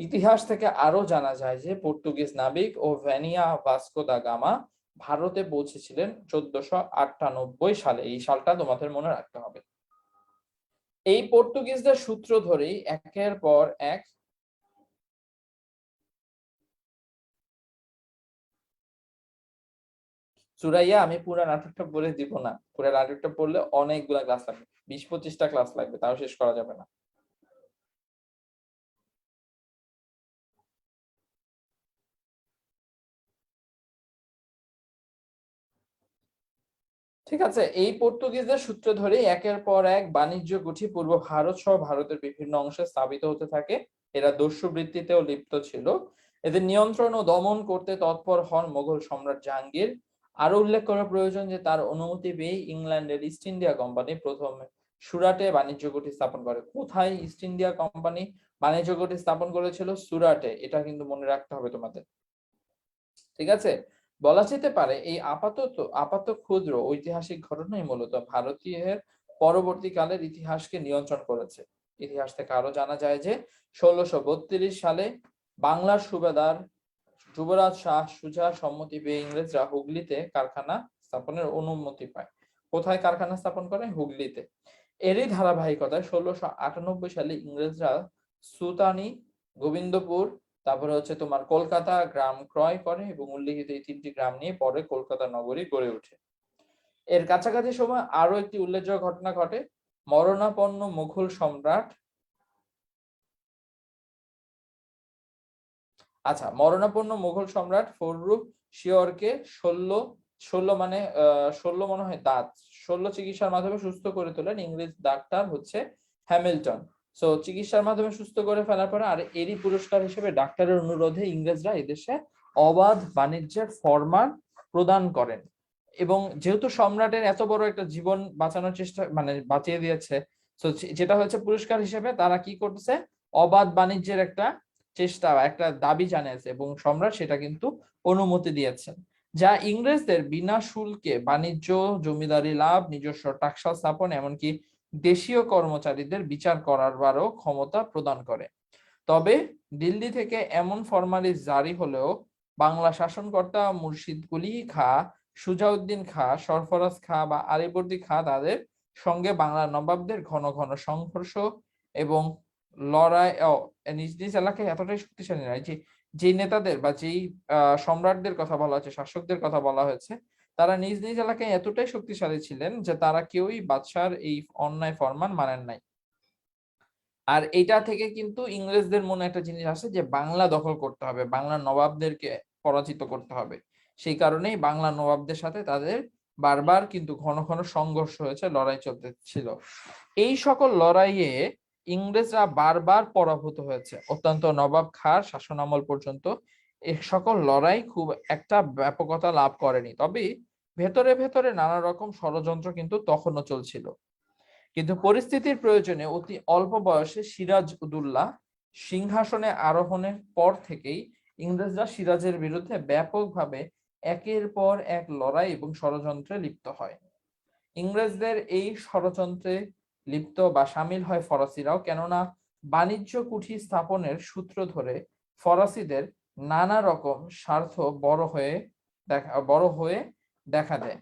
ইতিহাস থেকে আরো জানা যায় যে পর্তুগিজ নাবিক ও ভ্যানিয়া ভাস্কো দা গামা ভারতে পৌঁছেছিলেন 1498 সালে। এই সালটা তোমাদের মনে রাখতে হবে। এই পর্তুগিজদের সূত্র ধরেই একের পর এক সুরাইয়া, আমি পুরো নাটকটা বলে দিব না, পুরো নাটকটা পড়লে অনেকগুলা ক্লাস লাগবে, 20-25টা ক্লাস লাগবে, তাও শেষ করা যাবে না। ঠিক আছে, এই পর্তুগিজদের সূত্র ধরে একের পর এক বাণিজ্য গুটি পূর্ব ভারত সহ ভারতের বিভিন্ন অংশে স্থাপিত হতে থাকে। এরা দস্যুবৃত্তিতেও লিপ্ত ছিল। এদের নিয়ন্ত্রণ ও দমন করতে তৎপর হন মোগল সম্রাট জাহাঙ্গীর। আরো উল্লেখ করা প্রয়োজন যে তার অনুমতি পেয়ে ইংল্যান্ডের ইস্ট ইন্ডিয়া কোম্পানি প্রথমে সুরাটে বাণিজ্য ঘাঁটি স্থাপন করে। কোথায় ইস্ট ইন্ডিয়া কোম্পানি বাণিজ্য ঘাঁটি স্থাপন করেছিল? সুরাটে। এটা কিন্তু মনে রাখতে হবে তোমাদের, ঠিক আছে। বলা যেতে পারে এই আপাত ক্ষুদ্র ঐতিহাসিক ঘটনাই মূলত ভারতীয়ের পরবর্তীকালের ইতিহাসকে নিয়ন্ত্রণ করেছে। ইতিহাস থেকে আরো জানা যায় যে 1632 সালে বাংলার সুবেদার যুবরাজ শাহ সুজা সম্মতি পেয়ে ইংরেজরা হুগলিতে কারখানা স্থাপনের অনুমতি পায়। কোথায় কারখানা স্থাপন করে? হুগলিতে। এরই ধারাবাহিকতায় 1698 সালে ইংরেজরা সুতানি, গোবিন্দপুর, তারপরে হচ্ছে তোমার কলকাতা গ্রাম ক্রয় করে এবং উল্লেখিত এই 3টি গ্রাম নিয়ে পরে কলকাতা নগরী গড়ে ওঠে। এর কাছাকাছি সময় আরো একটি উল্লেখযোগ্য ঘটনা ঘটে। মরণাপন্ন মুঘল সম্রাট মরণাপন্ন মুঘল সম্রাট ফররুখ শিয়রকে 16 মানে 16 মনে হয় দাঁত 16 চিকিৎসার মাধ্যমে সুস্থ করে তোলেন ইংরেজ ডাক্তার হচ্ছে হ্যামিল্টন। সো চিকিৎসার মাধ্যমে সুস্থ করে ফেলার পরে আর এরই পুরস্কার হিসেবে ডাক্তারের অনুরোধে ইংরেজরা এদেশে অবাধ বাণিজ্যের ফরমান প্রদান করেন। এবং যেহেতু সম্রাটের এত বড় একটা জীবন বাঁচানোর চেষ্টা মানে বাঁচিয়ে দিয়েছে, তো যেটা হচ্ছে পুরস্কার হিসেবে তারা কি করতেছে, অবাধ বাণিজ্যের একটা চেষ্টা, একটা দাবি জানিয়েছে এবং সম্রাট সেটা কিন্তু অনুমতি দিয়েছেন, যা ইংরেজদের বিনা শুল্কে বাণিজ্য, জমিদারি লাভ, নিজস্ব টাকশাল স্থাপন, এমনকি দেশীয় কর্মচারীদের বিচার করারও ক্ষমতা প্রদান করে। তবে দিল্লি থেকে এমন ফরমালিশ জারি হলেও বাংলা শাসনকর্তা মুর্শিদ কুলি খা, সুজাউদ্দিন খা, সরফরাজ খা বা আলীবর্দী খা তাদের সঙ্গে বাংলার নবাবদের ঘন ঘন সংঘর্ষ এবং লড়াই নিজ নিজ এলাকায় এতটাই শক্তিশালী নয় যে যে নেতাদের বা যেই সম্রাটদের কথা বলা হয়েছে, শাসকদের কথা বলা হয়েছে, তারা নিজ নিজ এলাকায় এতটাই শক্তিশালী ছিলেন যে তারা কেউই বাদশার এই অন্যায় ফরমান মানেন নাই। আর এটা থেকে কিন্তু ইংরেজদের মনে একটা জিনিস আসে যে বাংলা দখল করতে হবে, বাংলার নবাবদেরকে পরাজিত করতে হবে। সেই কারণেই বাংলা নবাবদের সাথে তাদের বারবার কিন্তু ঘন ঘন সংঘর্ষ হয়েছে, লড়াই চলতে ছিল। এই সকল লড়াইয়ে ইংরেজরা বারবার পরাভূত হয়েছে। অত্যন্ত নবাব খাঁর শাসনামল পর্যন্ত এই সকল লড়াই খুব একটা ব্যাপকতা লাভ করেনি। তবে ভেতরে ভেতরে নানা রকম ষড়যন্ত্র কিন্তু তখনও চলছিল। কিন্তু পরিস্থিতির প্রয়োজনে অতি অল্প বয়সে সিরাজ উদ্দৌলা সিংহাসনে আরোহণের পর থেকেই ইংরেজরা সিরাজের বিরুদ্ধে ব্যাপকভাবে একের পর এক লড়াই এবং ষড়যন্ত্রে লিপ্ত হয়। ইংরেজদের এই ষড়যন্ত্রে লিপ্ত বা সামিল হয় ফরাসিরাও, কেননা বাণিজ্য কুঠি স্থাপনের সূত্র ধরে ফরাসিদের নানা রকম স্বার্থ বড় হয়ে দেখা দেয়।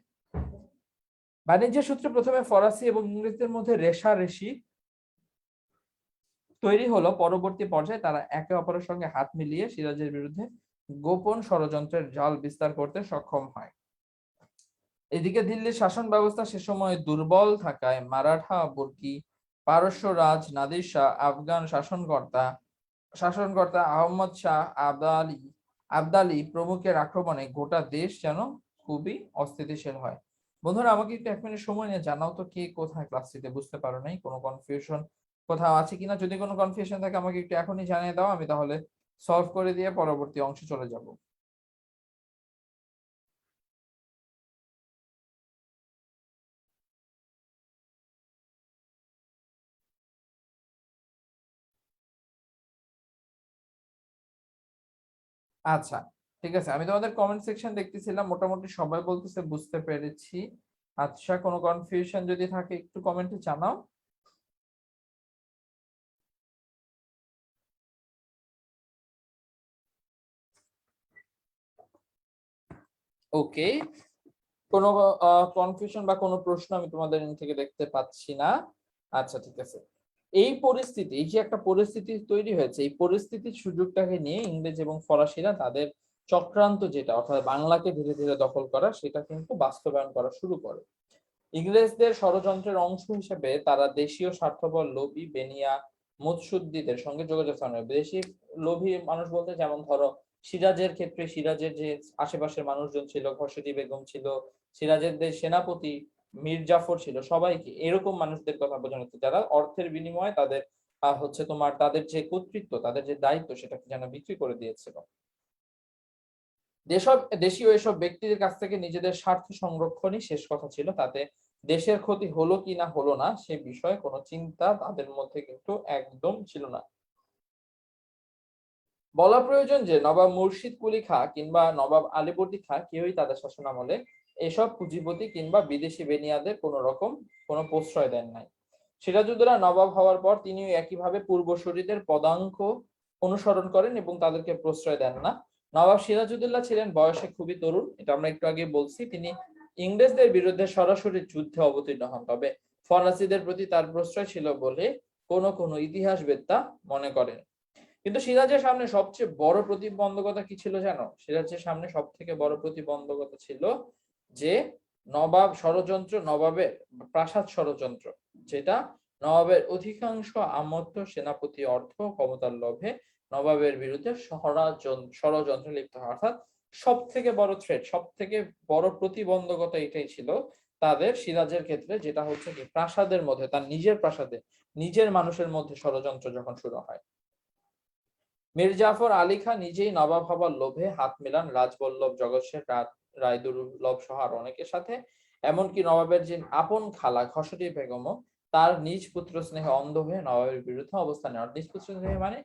বাণিজ্য সূত্রে প্রথমে ফরাসি এবং ইংরেজদের মধ্যে রেষারেষি তৈরি হলো। পরবর্তী পর্যায়ে তারা একে অপরের সঙ্গে হাত মিলিয়ে সিরাজের বিরুদ্ধে গোপন ষড়যন্ত্রের জাল বিস্তার করতে সক্ষম হয়। এদিকে দিল্লির শাসন ব্যবস্থা সে সময় দুর্বল থাকায় মারাঠা বর্গী, পারস্য রাজ নাদির শাহ, আফগান শাসনকর্তা আহমদ শাহ আবদালী প্রমুখের আক্রমণে গোটা দেশ যেন খুবই অস্থিতিশীল হয়। বন্ধুরা, আমাকে একটু 1 মিনিট সময় নিয়ে জানাও তো কে কোথায় ক্লাসটিতে বুঝতে পারো নাই, কোনো কনফিউশন কোথাও আছে কিনা। যদি কোনো কনফিউশন থাকে আমাকে একটু এখনই জানিয়ে দাও, আমি তাহলে সলভ করে দিয়ে পরবর্তী অংশে চলে যাব। আচ্ছা, ঠিক আছে, আমি তোমাদের কমেন্ট সেকশন দেখতেছিলাম, মোটামুটি সবাই বলতেছে বুঝতে পেরেছি। আচ্ছা, কোনো কনফিউশন যদি থাকে একটু কমেন্টে জানাও। ওকে, কোনো কনফিউশন বা কোনো প্রশ্ন আমি তোমাদের এখান থেকে দেখতে পাচ্ছি না। আচ্ছা, ঠিক আছে। এই পরিস্থিতি, এই যে একটা পরিস্থিতি তৈরি হয়েছে, এই পরিস্থিতির সুযোগটাকে নিয়ে ইংরেজ এবং ফরাসিরা তাদের চক্রান্ত, যেটা অর্থাৎ বাংলাকে ধীরে ধীরে দখল করা, সেটা কিন্তু বাস্তবায়ন করা শুরু করে। ইংরেজদের ষড়যন্ত্রের অংশ হিসেবে তারা দেশীয় স্বার্থপর লোভী বেনিয়া মুৎসুদ্দিদের সঙ্গে যোগাযোগ স্থাপন করে। দেশি লোভী মানুষ বলতে যেমন ধরো সিরাজের ক্ষেত্রে সিরাজের যে আশেপাশের মানুষজন ছিল, ঘসেটি বেগম ছিল, সিরাজের যে সেনাপতি মীর জাফর ছিল, সবাইকে এরকম মানুষদের কথা বোঝানো হচ্ছে যারা অর্থের বিনিময়ে তাদের হচ্ছে তোমার তাদের যে কর্তৃত্ব, তাদের যে দায়িত্ব, সেটাকে যেন বিক্রি করে দিয়েছিল। দেশীয় এসব ব্যক্তিদের কাছ থেকে নিজেদের স্বার্থ সংরক্ষণই শেষ কথা ছিল, তাতে দেশের ক্ষতি হলো কি না হলো না সে বিষয়ে কোনো চিন্তা তাদের মধ্যে কিন্তু একদম ছিল না। বলা প্রয়োজন যে নবাব মুর্শিদ কুলি খাঁ কিংবা নবাব আলীবর্দী খাঁ কেউই তাদের শাসনামলে এসব পুঁজিপতি কিংবা বিদেশি বেনিয়াদের কোন রকম কোনো প্রশ্রয় দেন নাই। সিরাজউদ্দৌলা নবাব হওয়ার পর তিনিও একইভাবে পূর্বসূরীদের পদাঙ্ক অনুসরণ করেন এবং তাদেরকে প্রশ্রয় দেন না। নবাব সিরাজউদ্দৌলা ছিলেন বয়সে খুবই তরুণ, এটা আমরা একটু আগে বলছি। তিনি ইংরেজদের বিরুদ্ধে সরাসরি যুদ্ধে অবতীর্ণ হন, তবে ফরাসিদের প্রতি তার প্রশ্রয় ছিল বলে কোনো ইতিহাসবেত্তা মনে করেন। কিন্তু সিরাজের সামনে সবচেয়ে বড় প্রতিবন্ধকতা কি ছিল জানো? সিরাজের সামনে সব থেকে বড় প্রতিবন্ধকতা ছিল যে নবাব ষড়যন্ত্র, নবাবের প্রাসাদ ষড়যন্ত্র, যেটা নবাবের অধিকাংশ আমত্ত সেনাপতি অর্থ ক্ষমতার লোভে নবাবের বিরুদ্ধে ষড়যন্ত্রে লিপ্ত হয়। অর্থাৎ সব থেকে বড় থ্রেট, সব থেকে বড় প্রতিবন্ধকতা এটাই ছিল তাদের সিরাজের ক্ষেত্রে, যেটা হচ্ছে কি প্রাসাদের মধ্যে, তার নিজের প্রাসাদে নিজের মানুষের মধ্যে ষড়যন্ত্র যখন শুরু হয়। মীর জাফর আলী খাঁ নিজেই নবাব হবার লোভে হাত মেলান রাজবল্লভ জগৎ শেঠ রায়দুর্লভ সহ আর অনেকের সাথে। এমনকি নবাবের যে আপন খালা খসটি বেগমও তার নিজ পুত্র স্নেহে অন্ধ হয়ে নবাবের বিরুদ্ধে অবস্থান নেওয়ার। নিজ পুত্র স্নেহে মানে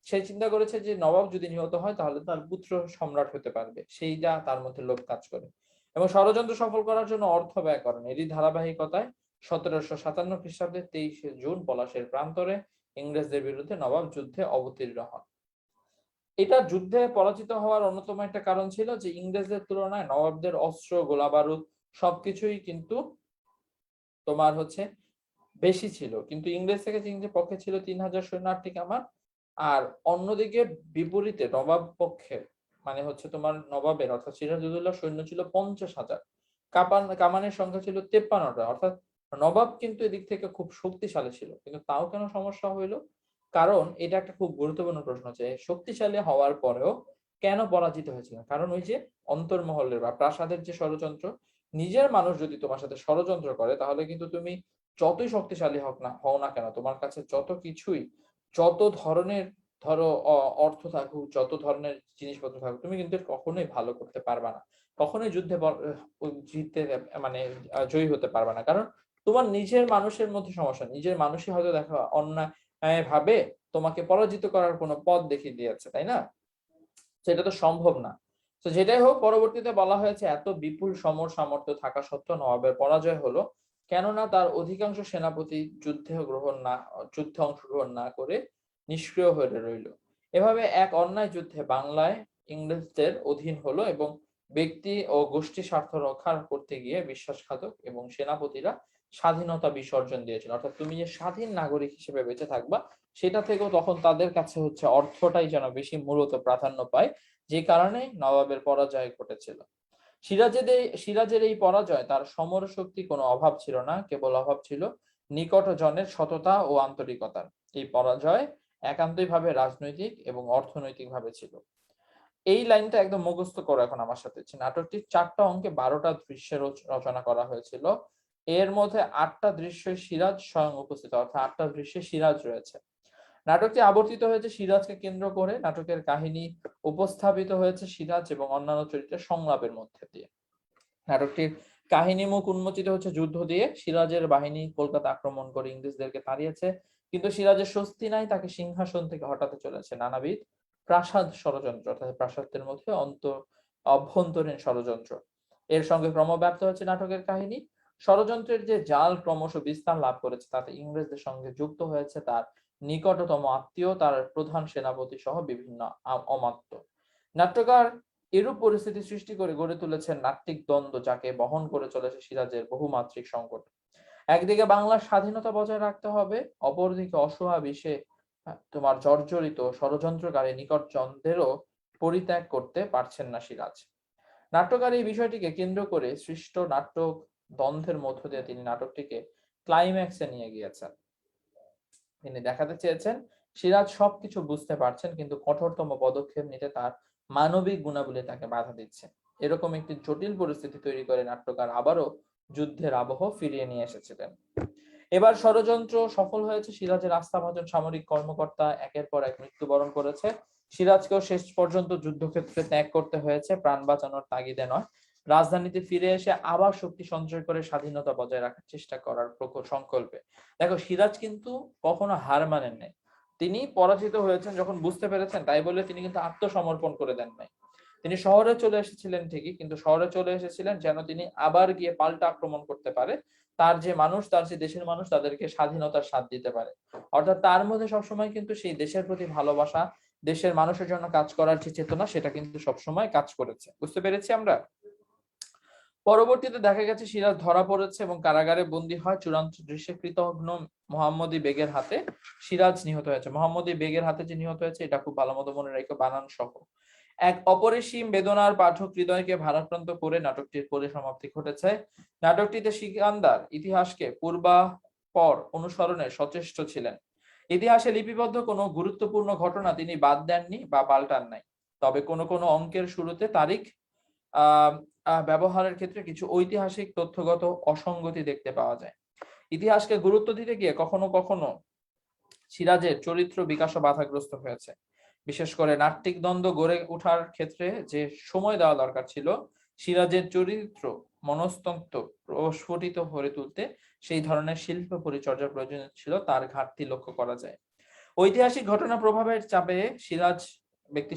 সে চিন্তা করেছে যে নবাব যদি নিহত হয় তাহলে তার পুত্র সম্রাট হতে পারবে, সেইটা তার মধ্যে লোভ কাজ করে এবং ষড়যন্ত্র সফল করার জন্য অর্থ ব্যয় করেন। এরই ধারাবাহিকতায় 1757 খ্রিস্টাব্দের 23শে জুন পলাশের প্রান্তরে ইংরেজদের বিরুদ্ধে নবাব যুদ্ধে অবতীর্ণ হন। এটা যুদ্ধে পরাজিত হওয়ার অন্যতম একটা কারণ ছিল যে ইংরেজদের তুলনায় নবাবদের অস্ত্র গোলাবারুদ সবকিছুই কিন্তু তোমার হচ্ছে বেশি ছিল, কিন্তু ইংরেজ থেকে ইংরেজের পক্ষে ছিল 3000 শরণার্থী কামান। আর অন্যদিকে বিপরীতে নবাব পক্ষে মানে হচ্ছে তোমার নবাবের অর্থাৎ সিরাজউদ্দৌলার সৈন্য ছিল 50,000, কামানের সংখ্যা ছিল 53টা। অর্থাৎ নবাব কিন্তু এদিক থেকে খুব শক্তিশালী ছিল, কিন্তু তাও কেন সমস্যা হইলো? কারণ এটা একটা খুব গুরুত্বপূর্ণ প্রশ্ন, যে শক্তিশালী হওয়ার পরেও কেন পরাজিত হয়েছিল? কারণ ওই যে অন্তর্মহলের বা প্রাসাদের যে ষড়যন্ত্র, নিজের মানুষ যদি তোমার সাথে ষড়যন্ত্র করে তাহলে কিন্তু তুমি যতই শক্তিশালী হও না কেন, তোমার কাছে যত কিছুই, যত ধরনের ধরো অর্থ থাকুক, যত ধরনের জিনিসপত্র থাকুক, তুমি কিন্তু কখনোই ভালো করতে পারবা না, কখনোই যুদ্ধে জিততে মানে জয়ী হতে পারবা না। কারণ তোমার নিজের মানুষের মধ্যে সমস্যা, নিজের মানুষই হয়তো দেখো অন্যায় ভাবে তোমাকে পরাজিত করার কোনো পথ দেখিয়ে দিয়েছে, তাই না? সেটা তো সম্ভব না। তো যেটাই হোক, পরবর্তীতে বলা হয়েছে এত বিপুল সমর সামর্থ্য থাকা সত্ত্বেও নবাবের পরাজয় হলো কেননা তার অধিকাংশ সেনাপতি যুদ্ধে অংশগ্রহণ না করে নিষ্ক্রিয় হয়ে রইল। এভাবে এক অন্যায় যুদ্ধে বাংলায় ইংরেজদের অধীন হলো এবং ব্যক্তি ও গোষ্ঠী স্বার্থ রক্ষা করতে গিয়ে বিশ্বাসঘাতক এবং সেনাপতিরা স্বাধীনতা বিসর্জন দিয়েছিল। অর্থাৎ তুমি যে স্বাধীন নাগরিক হিসেবে বেঁচে থাকবা, সেটা থেকেও তখন তাদের কাছে হচ্ছে অর্থটাই যেন বেশি মূলত প্রাধান্য পায়, যে কারণে নবাবের পরাজয় ঘটেছিল। সিরাজের এই পরাজয় তার সমর শক্তি কোনো অভাব ছিল না, কেবল অভাব ছিল নিকটজনের সততা ও আন্তরিকতার। এই পরাজয় একান্তই ভাবে রাজনৈতিক এবং অর্থনৈতিক ভাবে ছিল। এই লাইনটা একদম মুখস্থ করো এখন আমার সাথে। নাটকটি 4টা অঙ্কে 12টা দৃশ্যের রচনা করা হয়েছিল। এর মধ্যে 8টা দৃশ্যে সিরাজ স্বয়ং উপস্থিত, অর্থাৎ 8টা দৃশ্যে সিরাজ রয়েছে। নাটকটি আবর্তিত হয়েছে সিরাজকে কেন্দ্র করে। নাটকের কাহিনী উপস্থাপিত হয়েছে সিরাজ এবং অন্যান্য চরিত্রের সংলাপের মধ্যে দিয়ে। নাটকটির কাহিনী মুখ উন্মোচিত হচ্ছে যুদ্ধ দিয়ে। সিরাজের বাহিনী কলকাতা আক্রমণ করে ইংরেজদেরকে তাড়িয়েছে, কিন্তু সিরাজের স্বস্তি নাই, তাকে সিংহাসন থেকে হটাতে চলেছে নানাবিধ প্রাসাদ ষড়যন্ত্র, অর্থাৎ প্রাসাদের মধ্যে অভ্যন্তরীণ ষড়যন্ত্র। এর সঙ্গে ক্রমব্যাপ্ত হচ্ছে নাটকের কাহিনী। ষড়যন্ত্রের যে জাল ক্রমশ বিস্তার লাভ করেছে, তাতে ইংরেজদের সঙ্গে যুক্ত হয়েছে তার নিকটতম আত্মীয়, তার প্রধান সেনাপতি সহ বিভিন্ন অমাত্য। নাট্যকার এরূপ পরিস্থিতি সৃষ্টি করে গড়ে তুলেছেন নাট্যিক দ্বন্দ্ব, যাকে বহন করে চলেছে সিরাজের বহুমাত্রিক সংকট। একদিকে বাংলার স্বাধীনতা বজায় রাখতে হবে, অপরদিকে অসহায় বিষে তোমার জর্জরিত ষড়যন্ত্রকারী নিকটজনদেরও পরিত্যাগ করতে পারছেন না সিরাজ। নাট্যকার এই বিষয়টিকে কেন্দ্র করে সৃষ্ট নাটক দ্বন্দ্বের মধ্য দিয়ে তিনি নাটকটিকে ক্লাইম্যাক্সে নিয়ে গিয়েছেন। তিনি দেখাতে চেয়েছেন সিরাজ সবকিছু বুঝতে পারছেন, কিন্তু কঠোরতম পদক্ষেপ নিতে তার মানবিক গুণাবলী তাকে বাধা দিচ্ছে। এরকম একটি জটিল পরিস্থিতি তৈরি করে নাট্যকার আবারও যুদ্ধের আবহ ফিরিয়ে নিয়ে এসেছিলেন। এবার ষড়যন্ত্র সফল হয়েছে। সিরাজের আস্থাভাজন সামরিক কর্মকর্তা একের পর এক মৃত্যুবরণ করেছে। সিরাজকেও শেষ পর্যন্ত যুদ্ধক্ষেত্রে ত্যাগ করতে হয়েছে, প্রাণ বাঁচানোর তাগিদে নয়। রাজধানীতে ফিরে এসে আবার শক্তি সঞ্চয় করে স্বাধীনতা বজায় রাখার চেষ্টা করার প্রখর সংকল্পে। দেখো, সিরাজ কিন্তু কখনো হার মানেন নাই। তিনি পরাজিত হয়েছেন যখন বুঝতে পেরেছেন, তাই বলে তিনি কিন্তু আত্মসমর্পণ করে দেন নাই। তিনি শহরে চলে এসেছিলেন ঠিকই, কিন্তু শহরে চলে এসেছিলেন যেন তিনি আবার গিয়ে পাল্টা আক্রমণ করতে পারে। তার যে মানুষ, তার যে দেশের মানুষ, তাদেরকে স্বাধীনতার স্বাদ দিতে পারে। অর্থাৎ তার মধ্যে সবসময় কিন্তু সেই দেশের প্রতি ভালোবাসা, দেশের মানুষের জন্য কাজ করার যে চেতনা, সেটা কিন্তু সবসময় কাজ করেছে। বুঝতে পেরেছি আমরা? পরবর্তীতে দেখা গেছে সিরাজ ধরা পড়েছে এবং কারাগারে বন্দী হয়। চূড়ান্ত দৃশ্যে কৃতঘ্ন মোহাম্মদী বেগের হাতে সিরাজ নিহত হয়েছে। মোহাম্মদী বেগের হাতে যে নিহত হয়েছে, এটা খুব ভালো মতো মনে রেখো, বানান সহ। এক অপরিসীম বেদনার পাঠক হৃদয়কে ভারাক্রান্ত করে নাটকটির পরিসমাপ্তি ঘটেছে। নাটকটিতে সিকান্দার ইতিহাসকে পূর্বাপর অনুসরণে সচেষ্ট ছিলেন। ইতিহাসে লিপিবদ্ধ কোনো গুরুত্বপূর্ণ ঘটনা তিনি বাদ দেননি বা পাল্টান নাই। তবে কোনো কোনো অঙ্কের শুরুতে তারিখ ব্যবহারের ক্ষেত্রে কিছু ঐতিহাসিক তথ্যগত অসঙ্গতি দেখতে পাওয়া যায়। ইতিহাসকে গুরুত্ব দিতে গিয়ে কখনো কখনো সিরাজের চরিত্র বিকাশও বাধাগ্রস্ত হয়েছে। বিশেষ করে নাট্যিক দ্বন্দ্ব গড়ে ওঠার ক্ষেত্রে যে সময় দেওয়া দরকার ছিল, সিরাজের চরিত্র মনস্তত্ত্ব প্রস্ফুটিত করে তুলতে সেই ধরনের শিল্প পরিচর্যার প্রয়োজন ছিল, তার ঘাটতি লক্ষ্য করা যায়। ঐতিহাসিক ঘটনা প্রভাবের চাপে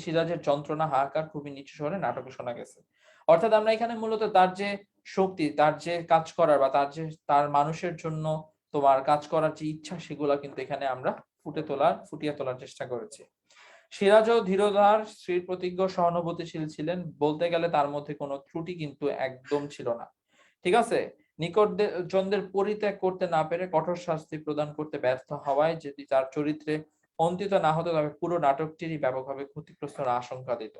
সিরাজের যন্ত্রণা হাহাকার খুবই নিচু স্বরে নাটকে শোনা গেছে। অর্থাৎ আমরা এখানে মূলত তার যে শক্তি, তার যে কাজ করার বা তার মানুষের জন্য তোমার কাজ করার যে ইচ্ছা, সেগুলা কিন্তু এখানে আমরা ফুটিয়ে তোলার চেষ্টা করেছি। সিরাজও ধীরধার, স্থির প্রতিজ্ঞ, সহানুভূতিশীল ছিলেন। বলতে গেলে তার মধ্যে কোনো ত্রুটি কিন্তু একদম ছিল না। ঠিক আছে? নিকটজনদের পরিত্যাগ করতে না পেরে কঠোর শাস্তি প্রদান করতে ব্যর্থ হওয়ায় যদি তার চরিত্রে অন্তিত না হতো, তবে পুরো নাটকটিরই ব্যাপকভাবে ক্ষতিগ্রস্ত হওয়ার আশঙ্কা দিত।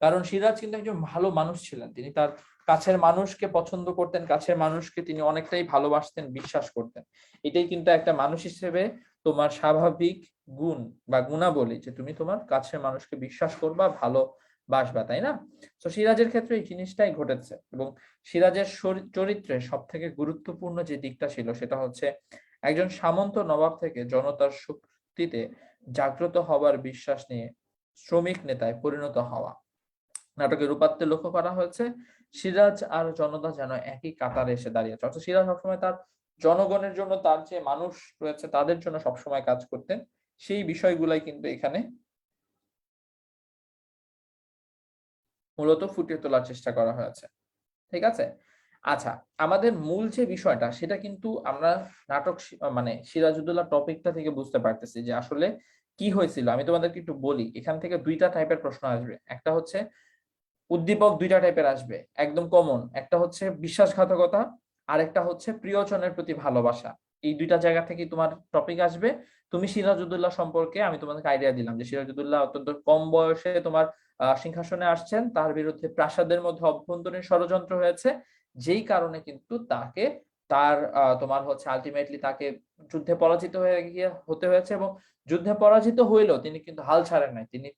কারণ সিরাজ কিন্তু একজন ভালো মানুষ ছিলেন। তিনি তার কাছের মানুষকে পছন্দ করতেন, কাছের মানুষকে তিনি অনেকটাই ভালোবাসতেন, বিশ্বাস করতেন। এটাই কিন্তু একটা মানুষ হিসেবে তোমার স্বাভাবিক গুণ বা গুণাবলী, যে তুমি তোমার কাছের মানুষকে বিশ্বাস করবা, ভালোবাসবা, তাই না? তো সিরাজের ক্ষেত্রে এই জিনিসটাই ঘটেছে। এবং সিরাজের চরিত্রে সব থেকে গুরুত্বপূর্ণ যে দিকটা ছিল, সেটা হচ্ছে একজন সামন্ত নবাব থেকে জনতার শক্তিতে জাগ্রত হবার বিশ্বাস নিয়ে শ্রমিক নেতায় পরিণত হওয়া। নাটকের রূপাত্তে লক্ষ্য করা হয়েছে সিরাজ আর জনতা যেন একই কাতারে এসে দাঁড়িয়েছে। অর্থাৎ সিরাজ সবসময় তার জনগণের জন্য, তার যে মানুষ রয়েছে তাদের জন্য সবসময় কাজ করতেন। সেই বিষয়গুলাই কিন্তু এখানে মূলত ফুটিয়ে তোলার চেষ্টা করা হয়েছে। ঠিক আছে? আচ্ছা, আমাদের মূল যে বিষয়টা, সেটা কিন্তু আমরা নাটক মানে সিরাজউদ্দৌলা টপিকটা থেকে বুঝতে পারতেছি যে আসলে কি হয়েছিল। আমি তোমাদেরকে একটু বলি, এখান থেকে দুইটা টাইপের প্রশ্ন আসবে। একটা হচ্ছে উদ্দীপক, দুইটা টাইপের আসবে একদম কমন। একটা হচ্ছে বিশ্বাসঘাতকতা, আর একটা হচ্ছে প্রিয়জনের প্রতি ভালোবাসা। এই দুইটা জায়গা থেকে তোমার টপিক আসবে। তুমি সিরাজউদ্দৌলা সম্পর্কে আমি তোমাদেরকে আইডিয়া দিলাম যে সিরাজউদ্দৌলা অত্যন্ত কম বয়সে তোমার সিংহাসনে আসছেন, তার বিরুদ্ধে প্রাসাদের মধ্যে অভ্যন্তরীণ ষড়যন্ত্র হয়েছে, যেই কারণে কিন্তু তাকে তার তোমার হচ্ছে আলটিমেটলি তাকে যুদ্ধে পরাজিত হতে হয়েছে। এবং যুদ্ধে পরাজিত হইলেও তিনি কিন্তু হাল ছাড়েন নাই। তিনি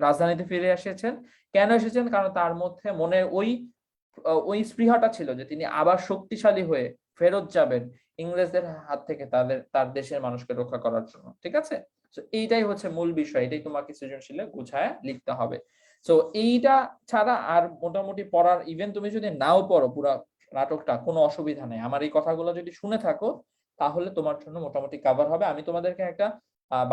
রাজধানীতে ফিরে এসেছেন। কেন এসেছেন? কারণ তার মধ্যে মনে ওই স্পৃহাটা ছিল যে তিনি আবার শক্তিশালী হয়ে ফেরত যাবেন ইংরেজদের হাত থেকে তার দেশের মানুষকে রক্ষা করার জন্য। ঠিক আছে? তো এইটাই হচ্ছে মূল বিষয়, এটাই তোমাকে সৃজনশীলে গুছায় লিখতে হবে। তো এইটা ছাড়া আর মোটামুটি পড়ার, ইভেন তুমি যদি নাও পড়ো পুরা নাটকটা, কোনো অসুবিধা নেই। আমার এই কথাগুলো যদি শুনে থাকো তাহলে তোমার জন্য মোটামুটি কভার হবে। আমি তোমাদেরকে একটা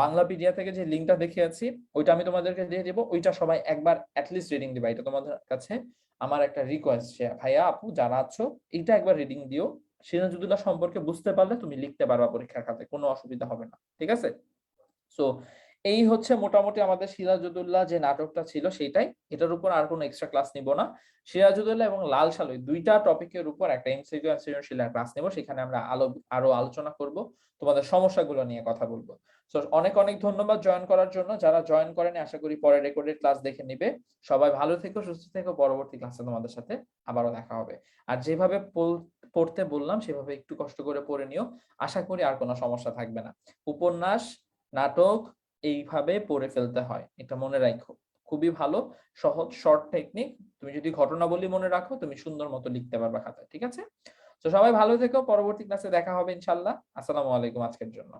বাংলাপিডিয়া থেকে যে লিঙ্কটা দেখিয়েছি ওইটা আমি তোমাদেরকে দিয়ে দিব, ওইটা সবাই একবার অ্যাটলিস্ট রিডিং দিবা। এটা তোমাদের কাছে আমার একটা রিকোয়েস্ট, ভাইয়া আপু যারা আছো এইটা একবার রিডিং দিও। সিরাজউদ্দৌলা সম্পর্কে বুঝতে পারলে তুমি লিখতে পারবা পরীক্ষার খাতে, কোনো অসুবিধা হবে না। ঠিক আছে? সো এই হচ্ছে মোটামুটি আমাদের সিরাজউদ্দৌলা যে নাটকটা ছিল সেইটাই। এটার উপর আর কোনো এক্সট্রা ক্লাস নিব না। সিরাজউদ্দৌলা এবং লাল সালুই দুইটা টপিকের উপর একটা এমসিকিউ আর সৃজনশীল ক্লাস নেব, সেখানে আমরা আরো আলোচনা করব, তোমাদের সমস্যাগুলো নিয়ে কথা বলবো। সো অনেক অনেক ধন্যবাদ জয়েন করার জন্য। যারা জয়েন করেনি আশা করি পরে রেকর্ডেড ক্লাস দেখে নিবে। সবাই ভালো থেকো, সুস্থ থেকো। পরবর্তী ক্লাসে তোমাদের সাথে আবারও দেখা হবে। আর যেভাবে পড়তে বললাম সেভাবে একটু কষ্ট করে পড়ে নিও, আশা করি আর কোনো সমস্যা থাকবে না। উপন্যাস, নাটক এইভাবে পড়ে ফেলতে হয়, এটা মনে রাখো। খুবই ভালো, সহজ শর্ট টেকনিক। তুমি যদি ঘটনাবলী মনে রাখো তুমি সুন্দর মতো লিখতে পারবে খাতায়। ঠিক আছে? তো সবাই ভালো থেকো, পরবর্তী ক্লাসে দেখা হবে ইনশাআল্লাহ। আসসালামু আলাইকুম আজকের জন্য।